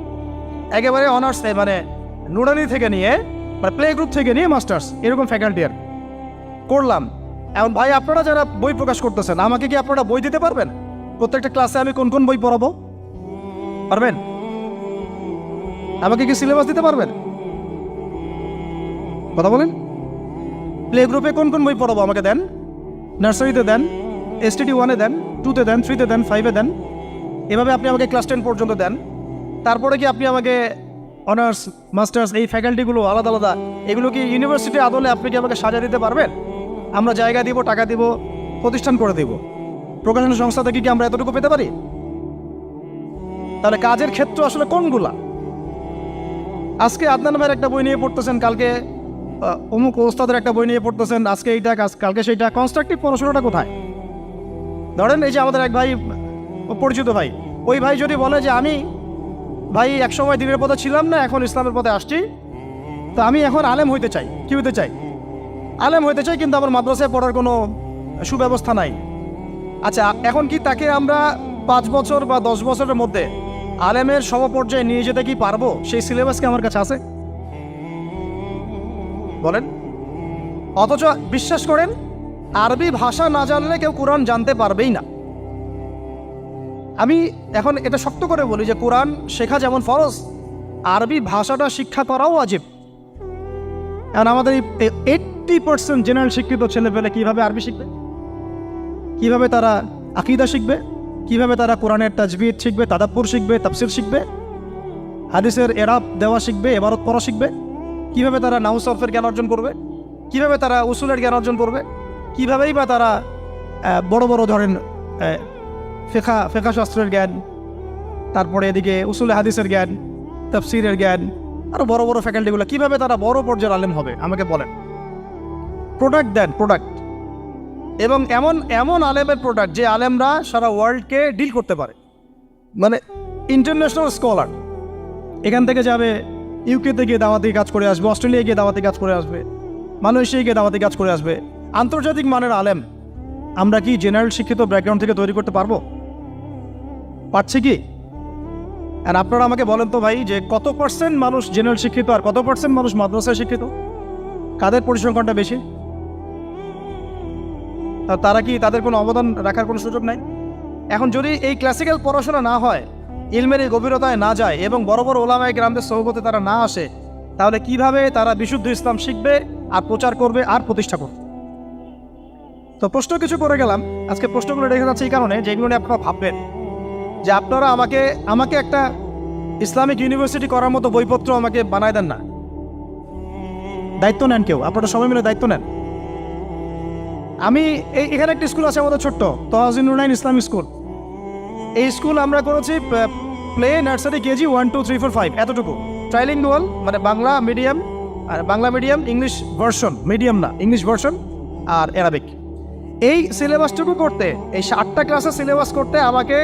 একেবারে অনার্স, মানে নুরানি থেকে নিয়ে, মানে প্লে গ্রুপ থেকে নিয়ে মাস্টার্স, এরকম ফ্যাকাল্টি আর করলাম। এখন ভাই আপনারা যারা বই প্রকাশ করতেছেন, আমাকে কি আপনারা বই দিতে পারবেন? প্রত্যেকটা ক্লাসে আমি কোন কোন বই পড়াবো পারবেন? আমাকে কি সিলেবাস দিতে পারবেন? কথা বলেন। প্লে গ্রুপে কোন কোন বই পড়াবো আমাকে দেন। নার্সারিতে দেন, STD 1-এ দেন, 2-তে দেন, 3-তে দেন, 5-এ দেন। এভাবে আপনি আমাকে ক্লাস 10 পর্যন্ত দেন। তারপরে কি আপনি আমাকে অনার্স, মাস্টার্স, এই ফ্যাকাল্টিগুলো আলাদা আলাদা, এগুলো কি ইউনিভার্সিটি আদলে আপনি কি আমাকে সাজা দিতে পারবেন? আমরা জায়গা দিব, টাকা দিব, প্রতিষ্ঠান করে দিব। প্রকাশনা সংস্থা থেকে কি আমরা এতটুকু পেতে পারি? তাহলে কাজের ক্ষেত্র আসলে কোনগুলা? আজকে আদনান ভাইয়ের একটা বই নিয়ে পড়তেছেন, কালকে অমুক ওস্তাদের একটা বই নিয়ে পড়তেছেন, আজকে এইটা, কালকে সেইটা। কনস্ট্রাকটিভ পড়াশোনাটা কোথায়? ধরেন এই যে আমাদের এক ভাই, পরিচিত ভাই, ওই ভাই যদি বলে যে আমি ভাই একসময় দিনের পথে ছিলাম না, এখন ইসলামের পথে আসছি, তো আমি এখন আলেম হইতে চাই। কি হইতে চাই? আলেম হইতে চাই, কিন্তু আমার মাদ্রাসায় পড়ার কোনো সুব্যবস্থা নাই। আচ্ছা, এখন কি তাকে আমরা 5 বছর বা 10 বছরের মধ্যে আলেমের সমপর্যায়ে নিয়ে যেতে কি পারবো? সেই সিলেবাস কি আমার কাছে আছে? বলেন। অথচ বিশ্বাস করেন, আরবি ভাষা না জানলে কেউ কোরআন জানতে পারবেই না। আমি এখন এটা শক্ত করে বলি যে কোরআন শেখা যেমন ফরজ, আরবি ভাষাটা শিক্ষা করাও ওয়াজিব। এখন আমাদের 80% জেনারেল শিক্ষিত ছেলেপেলে কিভাবে আরবি শিখবে? কিভাবে তারা আকীদা শিখবে? কিভাবে তারা কোরআনের তাজবিদ শিখবে, তাদাব্বুর শিখবে, তাফসির শিখবে, হাদিসের এরাব দেওয়া শিখবে, এবারত পড়া শিখবে, কিভাবে তারা নাহু সরফের জ্ঞান অর্জন করবে, কিভাবে তারা উসুলের জ্ঞান অর্জন করবে, কিভাবেই বা তারা বড় বড় ধরেন ফেকা শাস্ত্রের জ্ঞান, তারপরে এদিকে উসুলে হাদিসের জ্ঞান, তাফসিরের জ্ঞান, আরও বড় বড় ফ্যাকাল্টিগুলো, কিভাবে তারা বড় পর্যায়ের আলেম হবে আমাকে বলেন। প্রোডাক্ট দেন, প্রোডাক্ট, এবং এমন এমন আলেমের প্রোডাক্ট যে আলেমরা সারা ওয়ার্ল্ডকে ডিল করতে পারে, মানে ইন্টারন্যাশনাল স্কলার। এখান থেকে যাবে ইউকেতে গিয়ে দাওয়াতি কাজ করে আসবে, অস্ট্রেলিয়ায় গিয়ে দাওয়াতি কাজ করে আসবে, মালয়েশিয়ায় গিয়ে দাওয়াতি কাজ করে আসবে, আন্তর্জাতিক মানের আলেম আমরা কি জেনারেল শিক্ষিত ব্যাকগ্রাউন্ড থেকে তৈরি করতে পারবো? পারছি কি? আর আপনারা আমাকে বলেন তো ভাই, যে কত পার্সেন্ট মানুষ জেনারেল শিক্ষিত আর কত পার্সেন্ট মানুষ মাদ্রাসায় শিক্ষিত? কাদের পরিসংখ্যানটা বেশি? তারা কি, তাদের কোনো অবদান রাখার কোনো সুযোগ নাই? এখন যদি এই ক্লাসিক্যাল পড়াশোনা না হয়, ইলমের এই গভীরতায় না যায় এবং বড় বড় ওলামায়ে কেরামদের সোহবতে তারা না আসে, তাহলে কিভাবে তারা বিশুদ্ধ ইসলাম শিখবে আর প্রচার করবে আর প্রতিষ্ঠা করবে? তো প্রশ্ন কিছু করে গেলাম। আজকে প্রশ্নগুলো রেখে যাচ্ছে এই কারণে যে এগুলো নিয়ে আপনারা ভাববেন যে আপনারা আমাকে একটা ইসলামিক ইউনিভার্সিটি করার মতো বইপত্র আমাকে বানায় দেন না। দায়িত্ব নেন কেউ, আপনারা সবাই মিলে দায়িত্ব নেন। আমি এখানে একটা স্কুল আছে আমাদের ছোট্ট, তহাজিনুর ইসলামী স্কুল। এই স্কুল আমরা করেছি প্লে, নার্সারি, কেজি 1, 2, 3, 4, 5 এতটুকু, ট্রাইলিঙ্গুয়াল, মানে বাংলা মিডিয়াম, আর Bangla medium English version, medium না ইংলিশ ভার্সন, আর অ্যারাবিক। এই সিলেবাসটুকু করতে, এই 8টা ক্লাসের সিলেবাস করতে আমাকে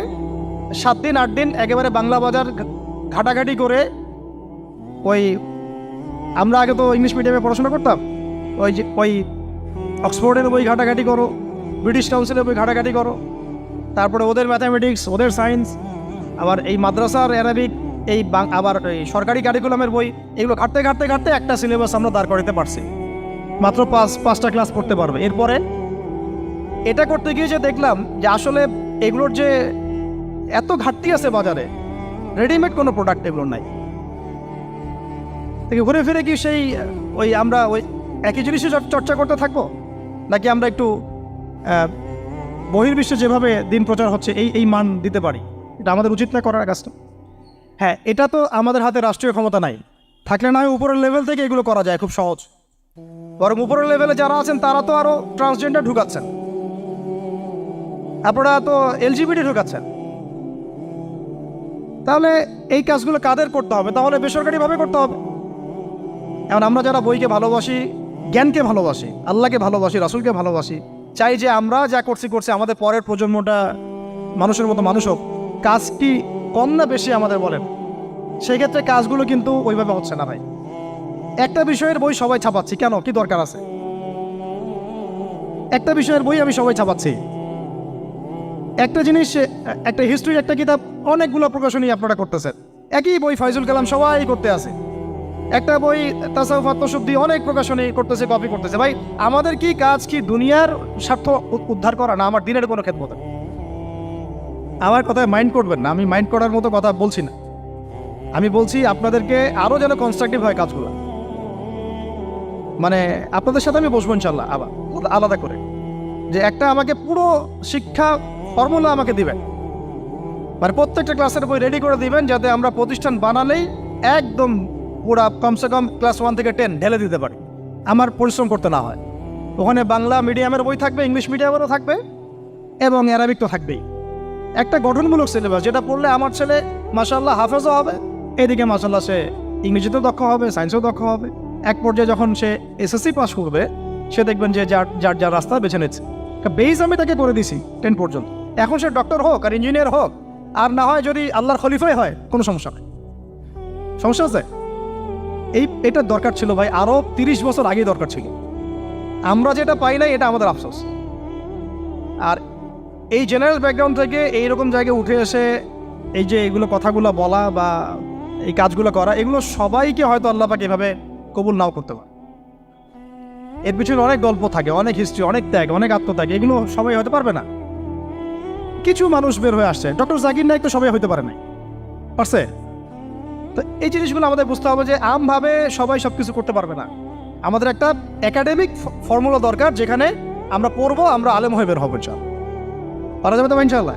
7 দিন 8 দিন একেবারে বাংলা বাজার ঘাটাঘাটি করে, ওই আমরা আগে তো ইংলিশ মিডিয়ামে পড়াশোনা করতাম, ওই অক্সফোর্ডের বই ঘাটাঘাটি করো, ব্রিটিশ কাউন্সিলের বই ঘাটাঘাটি করো, তারপরে ওদের ম্যাথামেটিক্স, ওদের সায়েন্স, আবার এই মাদ্রাসার অ্যারাবিক, আবার এই সরকারি কারিকুলামের বই, এগুলো ঘাটতে ঘাটতে ঘাটতে একটা সিলেবাস আমরা দাঁড় করাতে পারছি। মাত্র 5টা ক্লাস পড়তে পারবে। এরপরে এটা করতে গিয়ে যে দেখলাম যে আসলে এগুলোর যে এত ঘাটতি আছে বাজারে, রেডিমেড কোনো প্রোডাক্ট এগুলোর নাই। ঘুরে ফিরে কি সেই আমরা ওই একই জিনিসই চর্চা করতে থাকবো, নাকি আমরা একটু বহির্বিশ্বে যেভাবে দিন প্রচার হচ্ছে এই মান দিতে পারি? এটা আমাদের উচিত না করার কাজটা? হ্যাঁ, এটা তো আমাদের হাতে রাষ্ট্রীয় ক্ষমতা নাই, থাকলে না হয় উপরের লেভেল থেকে এগুলো করা যায়, খুব সহজ। বরং উপরের লেভেলে যারা আছেন তারা তো আরও ট্রান্সজেন্ডার ঢুকাচ্ছেন, আপনারা তো এলজিবিটি ঢুকাচ্ছেন। তাহলে এই কাজগুলো কাদের করতে হবে? তাহলে বেসরকারিভাবে করতে হবে। এখন আমরা যারা বইকে ভালোবাসি, জ্ঞানকে ভালোবাসি, আল্লাহকে ভালোবাসি, রাসূলকে ভালোবাসি, চাই যে আমরা যা করছি আমাদের পরের প্রজন্মটা মানুষের মতো মানুষ হোক। কাজ কি কম না বেশি আমাদের বলেন? সেই ক্ষেত্রে কাজগুলো কিন্তু ওইভাবে হচ্ছে না ভাই। একটা বিষয়ের বই সবাই ছাপাচ্ছি, কেন? কি দরকার আছে? একটা বিষয়ের বই আমি সবাই ছাপাচ্ছি। একটা জিনিস, একটা হিস্ট্রির একটা কিতাব অনেকগুলো প্রকাশনী আপনারা করতেছেন, একই বই ফাইজুল কালাম সবাই করতে আছে। একটা বই তাসাউফ আত্মশুদ্ধি অনেক প্রকাশনী করতেছে, কপি করতেছে। ভাই আমাদের কি কাজ কি দুনিয়ার স্বার্থ উদ্ধার করা, না আমার দিনের কোনো খেদমত? আমার কথায় মাইন্ড করবেন না, আমি মাইন্ড করার মতো কথা বলছি না। আমি বলছি আপনাদেরকে আরও যেন কনস্ট্রাকটিভ হয় কাজগুলো। মানে আপনাদের সাথে আমি বসবো ইনশাল্লাহ আবার আলাদা করে, যে একটা আমাকে পুরো শিক্ষা ফর্মুলা আমাকে দিবেন, মানে প্রত্যেকটা ক্লাসের বই রেডি করে দিবেন, যাতে আমরা প্রতিষ্ঠান বানালেই একদম পুরা কমসে কম ক্লাস 1 থেকে 10 ঢেলে দিতে পারি, আমার পরিশ্রম করতে না হয়। ওখানে বাংলা মিডিয়ামের বই থাকবে, ইংলিশ মিডিয়ামেরও থাকবে, এবং অ্যারাবিক তো থাকবেই। একটা গঠনমূলক সিলেবাস, যেটা পড়লে আমার ছেলে মাশাআল্লাহ হাফেজও হবে, এদিকে মাশাআল্লাহ সে ইংরেজিতেও দক্ষ হবে, সায়েন্সেও দক্ষ হবে। এক পর্যায়ে যখন সে এসএসসি পাস করবে, সে দেখবেন যে যার রাস্তা বেছে নিচ্ছে। বেস আমি তাকে করে দিছি 10 পর্যন্ত। এখন সে ডক্টর হোক আর ইঞ্জিনিয়ার হোক, আর না হয় যদি আল্লাহর খলিফাই হয়, কোনো সমস্যা নেই। সমস্যা আছে? এটা দরকার ছিল ভাই, আরও 30 বছর আগেই দরকার ছিল। আমরা যেটা পাই নাই, এটা আমাদের আফসোস। আর এই জেনারেল ব্যাকগ্রাউন্ড থেকে এইরকম জায়গায় উঠে এসে এই যে এগুলো কথাগুলো বলা বা এই কাজগুলো করা, এগুলো সবাইকে হয়তো আল্লাহ পাক এভাবে কবুল নাও করতে পারে। এর পিছনে অনেক গল্প থাকে, অনেক হিস্ট্রি, অনেক ত্যাগ, অনেক আত্মত্যাগ, এগুলো সবাই হতে পারবে না। কিছু মানুষ বের হয়ে আসছে, ডক্টর জাকির নায়েক তো সবাই হতে পারে নাই, পারছে? তো এই জিনিসগুলো আমাদের বুঝতে হবে যে আমভাবে সবাই সব কিছু করতে পারবে না। আমাদের একটা একাডেমিক ফর্মুলা দরকার, যেখানে আমরা পড়বো, আমরা আলেম হয়ে বের হবো। পারা যাবে তো ইনশাআল্লাহ?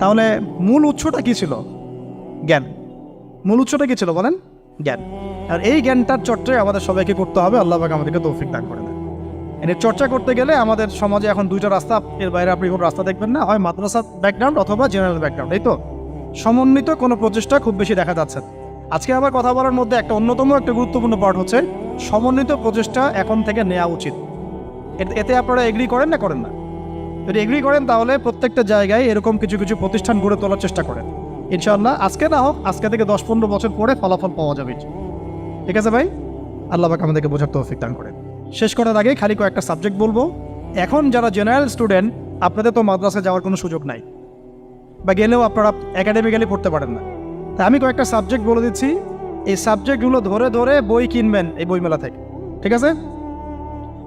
তাহলে মূল উৎসটা কি ছিল? জ্ঞান। মূল উৎসটা কি ছিল বলেন? জ্ঞান। আর এই জ্ঞানটার চর্চায় আমাদের সবাইকে করতে হবে। আল্লাহ পাক আমাদেরকে তৌফিক দান করে দেন। এর চর্চা করতে গেলে আমাদের সমাজে এখন দুইটা রাস্তা, এর বাইরে আপনি কোনো রাস্তা দেখবেন না, হয় মাদ্রাসা ব্যাকগ্রাউন্ড অথবা জেনারেল ব্যাকগ্রাউন্ড। এই তো সমন্বিত কোনো প্রচেষ্টা খুব বেশি দেখা যাচ্ছে। আজকে আবার কথা বলার মধ্যে একটা অন্যতম একটা গুরুত্বপূর্ণ পার্ট হচ্ছে সমন্বিত প্রচেষ্টা এখন থেকে নেওয়া উচিত। এতে আপনারা এগ্রি করেন না করেন না? যদি এগ্রি করেন তাহলে প্রত্যেকটা জায়গায় এরকম কিছু কিছু প্রতিষ্ঠান গড়ে তোলার চেষ্টা করেন। ইনশাআল্লাহ আজকে না হোক, আজকে থেকে 10-15 বছর পরে ফলাফল পাওয়া যাবে। ঠিক আছে ভাই? আল্লাহ পাক আমাদেরকে বোঝার তৌফিক দান করেন। শেষ করার আগে খালি কয়েকটা সাবজেক্ট বলবো। এখন যারা জেনারেল স্টুডেন্ট, আপনাদের তো মাদ্রাসায় যাওয়ার কোনো সুযোগ নাই, বা গেলেও আপনারা একাডেমিক্যালি পড়তে পারেন না। তাই আমি কয়েকটা সাবজেক্ট বলে দিচ্ছি, এই সাবজেক্টগুলো ধরে ধরে বই কিনবেন এই বইমেলা থেকে। ঠিক আছে?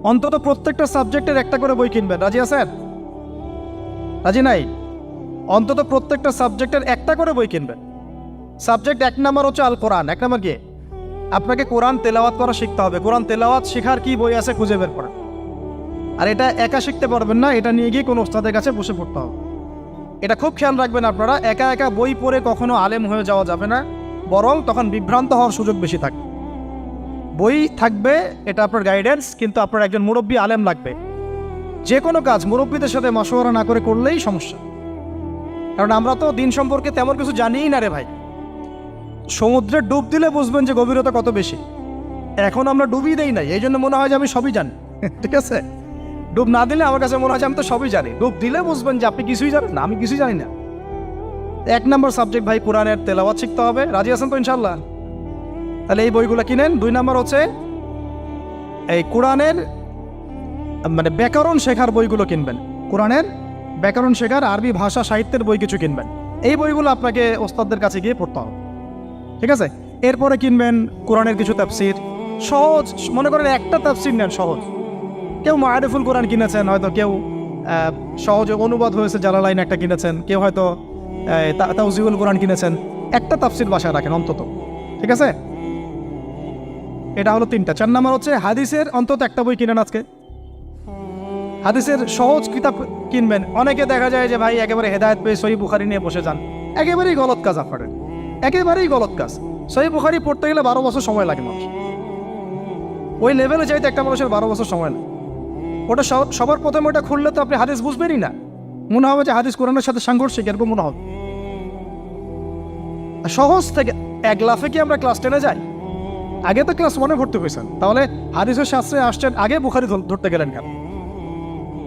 অন্তত প্রত্যেকটা সাবজেক্টের একটা করে বই কিনবেন। রাজি আছেন? রাজি নাই? অন্তত প্রত্যেকটা সাবজেক্টের একটা করে বই কিনবেন। সাবজেক্ট 1 নাম্বার হচ্ছে আল কোরআন। 1 নাম্বার কি? আপনাকে কোরআন তেলাওয়াত করা শিখতে হবে। কোরআন তেলাওয়াত শেখার কি বই আছে খুঁজে বের করেন। আর এটা একা শিখতে পারবেন না, এটা নিয়ে গিয়ে কোনো ওস্তাদের কাছে বসে পড়তে হবে। এটা খুব খেয়াল রাখবেন আপনারা। একা একা বই পড়ে কখনো আলেম হয়ে যাওয়া যাবে না, বরং তখন বিভ্রান্ত হওয়ার সুযোগ বেশি থাকে। বই থাকবে, এটা আপনার গাইডেন্স, কিন্তু আপনার একজন মুরব্বী আলেম লাগবে। যে কোনো কাজ মুরব্বীদের সাথে মশওয়ারা না করে করলেই সমস্যা। কারণ আমরা তো দিন সম্পর্কে তেমন কিছু জানিই না রে ভাই। সমুদ্রে ডুব দিলে বুঝবেন যে গভীরতা কত বেশি। এখন আমরা ডুবই দেই নাই, এই জন্য মনে হয় যে আমি সবই জানি। ঠিক আছে? ডুব না দিলে আমার কাছে মনে হয় যে আমি তো সবই জানি। ডুব দিলে বুঝবেন যে আপনি কিছুই জানেন না, আমি কিছুই জানি না। 1 নম্বর সাবজেক্ট ভাই কোরআনের তেলাওয়াত শিখতে হবে। রাজি আছেন তো ইনশাল্লাহ? তাহলে এই বইগুলো কিনেন। 2 নম্বর হচ্ছে এই কোরআনের মানে ব্যাকরণ শেখার বইগুলো কিনবেন। কোরআনের ব্যাকরণ শেখার আরবি ভাষা সাহিত্যের বই কিছু কিনবেন। এই বইগুলো আপনাকে ওস্তাদদের কাছে গিয়ে পড়তে হবে। ঠিক আছে? এরপরে কিনবেন কোরআনের কিছু তাফসির, সহজ। মনে করেন একটা তাফসির নেন সহজ। কেউ মাআরিফুল কোরআন কিনেছেন, হয়তো কেউ সহজে অনুবাদ হয়েছে জালালাইন একটা কিনেছেন, কেউ হয়তো তাওজিহুল কোরআন কিনেছেন। একটা তাফসির বাসায় রাখেন অন্তত। ঠিক আছে? এটা হলো 3টা। 4 নম্বর হচ্ছে হাদিসের অন্তত একটা বই কিনেন আজকে। হাদিসের সহজ কিতাব কিনবেন। অনেকে দেখা যায় যে ভাই একেবারে হেদায়েত পেয়ে সহিহ বুখারী নিয়ে বসে যান। একেবারেই গলত কাজ আপনাদের, একেবারেই গলত কাজ। সহিহ বুখারী পড়তে গেলে 12 বছর সময় লাগে মানুষ। ওই লেভেলে চাইতে একটা মানুষের 12 বছর সময় লাগে। ওটা সবার প্রথমে ওটা খুললে তো আপনি হাদিস বুঝবেনই না। মনে হবে যে হাদিস কোরআনের সাথে সাংঘর্ষিক, এরকম মনে হবে। সহজ থেকে 1 লাফে কি আমরা ক্লাস 10-এ যাই? আগে তো ক্লাস 1-এ ভর্তি হয়েছেন, তাহলে হাদিসের শাস্ত্রে আসছেন, আগে বুখারী ধরতে গেলেন কেন?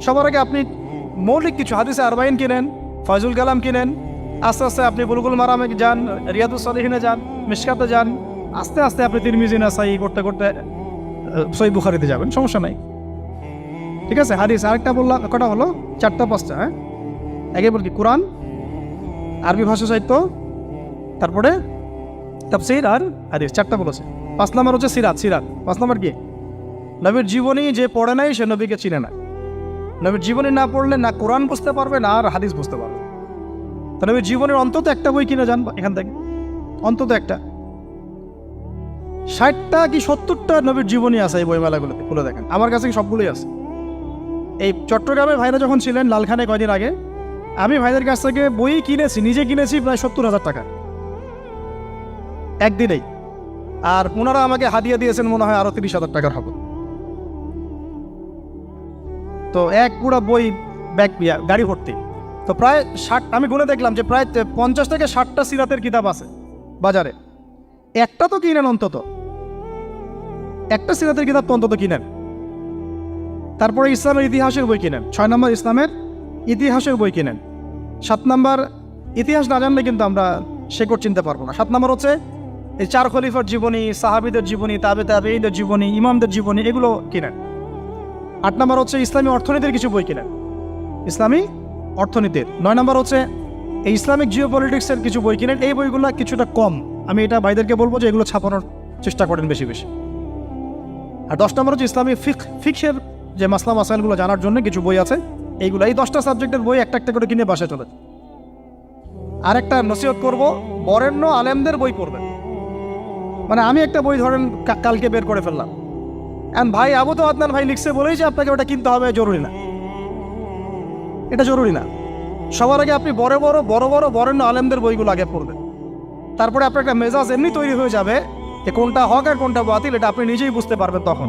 সবার আগে আপনি মৌলিক কিছু হাদিসে আরবাইন কিনেন, ফয়জুল কালাম কিনেন। আস্তে আস্তে আপনি বুলুগুল মারামে যান, রিয়াদুস সালিহিনে যান, মিশকাতে যান। আস্তে আস্তে আপনি তিরমিজি নাসাই করতে করতে সহিহ বুখারীতে যাবেন, সমস্যা নাই। ঠিক আছে? হাদিস আরেকটা বললাম, কটা হলো? 4টা-5টা। হ্যাঁ, আগে বলি কোরআন, আরবি ভাষা সাহিত্য, তারপরে তাফসীর আর হাদিস। 4টা বলেছে। 5 নম্বর হচ্ছে সিরাত। 5 নম্বর কি? নবীর জীবনী যে পড়ে নাই সে নবীকে চিনে না। নবীর জীবনী না পড়লে না কোরআন বুঝতে পারবে না আর হাদিস বুঝতে পারবে। তো নবীর জীবনের অন্তত একটা বই কিনে যান এখান থেকে, অন্তত একটা। 60টা কি 70টা নবীর জীবনী আছে এই বইমেলাগুলোতে, খুলে দেখেন। আমার কাছে সবগুলোই আছে। এই চট্টগ্রামে ভাইরা যখন ছিলেন লালখানে কয়দিন আগে, আমি ভাইদের কাছ থেকে বই কিনেছি, নিজে কিনেছি প্রায় 70,000 টাকা একদিনেই। আর ওনারা আমাকে হাদিয়া দিয়েছেন মনে হয় আরো 30,000 টাকার হবে। তো এক পুরা বই ব্যাগ গাড়ি ভর্তি। তো প্রায় 60, আমি গুনে দেখলাম যে প্রায় 50 থেকে 60টা সিরাতের কিতাব আছে বাজারে। একটা তো কিনেন, অন্তত একটা সিরাতের কিতাব তো অন্তত কিনেন। তারপরে ইসলামের ইতিহাসের বই কিনেন। 6 নম্বর ইসলামের ইতিহাসের বই কিনেন। 7 নম্বর ইতিহাস না জানলে কিন্তু আমরা শেকড় চিনতে পারবো না। 7 নম্বর হচ্ছে এই 4 খলিফার জীবনী, সাহাবীদের জীবনী, তাবেঈনদের জীবনী, ইমামদের জীবনী, এগুলো কিনেন। 8 নম্বর হচ্ছে ইসলামী অর্থনীতির কিছু বই কিনেন, ইসলামী অর্থনীতির। 9 নম্বর হচ্ছে এই ইসলামিক জিও পলিটিক্সের কিছু বই কিনেন। এই বইগুলো কিছুটা কম, আমি এটা ভাইদেরকে বলবো যে এগুলো ছাপানোর চেষ্টা করেন বেশি বেশি। আর 10 নম্বর হচ্ছে ইসলামী ফিকহের যে মাসলা মাসাইলগুলো জানার জন্য কিছু বই আছে, এইগুলো। এই 10টা সাবজেক্টের বই একটা একটা করে কিনে বাসায় চলে। আর একটা নসিহত করব, বরেণ্য আলেমদের বই পড়বেন। মানে আমি একটা বই ধরেন কালকে বের করে ফেললাম, ভাই আবু তো আদনান ভাই লিখছে বলেই যে আপনাকে ওটা কিনতে হবে জরুরি না, এটা জরুরি না। সবার আগে আপনি বড় বড় বরেণ্য আলেমদের বইগুলো আগে পড়বেন। তারপরে আপনার একটা মেজাজ এমনি তৈরি হয়ে যাবে যে কোনটা হক আর কোনটা বাতিল এটা আপনি নিজেই বুঝতে পারবেন তখন।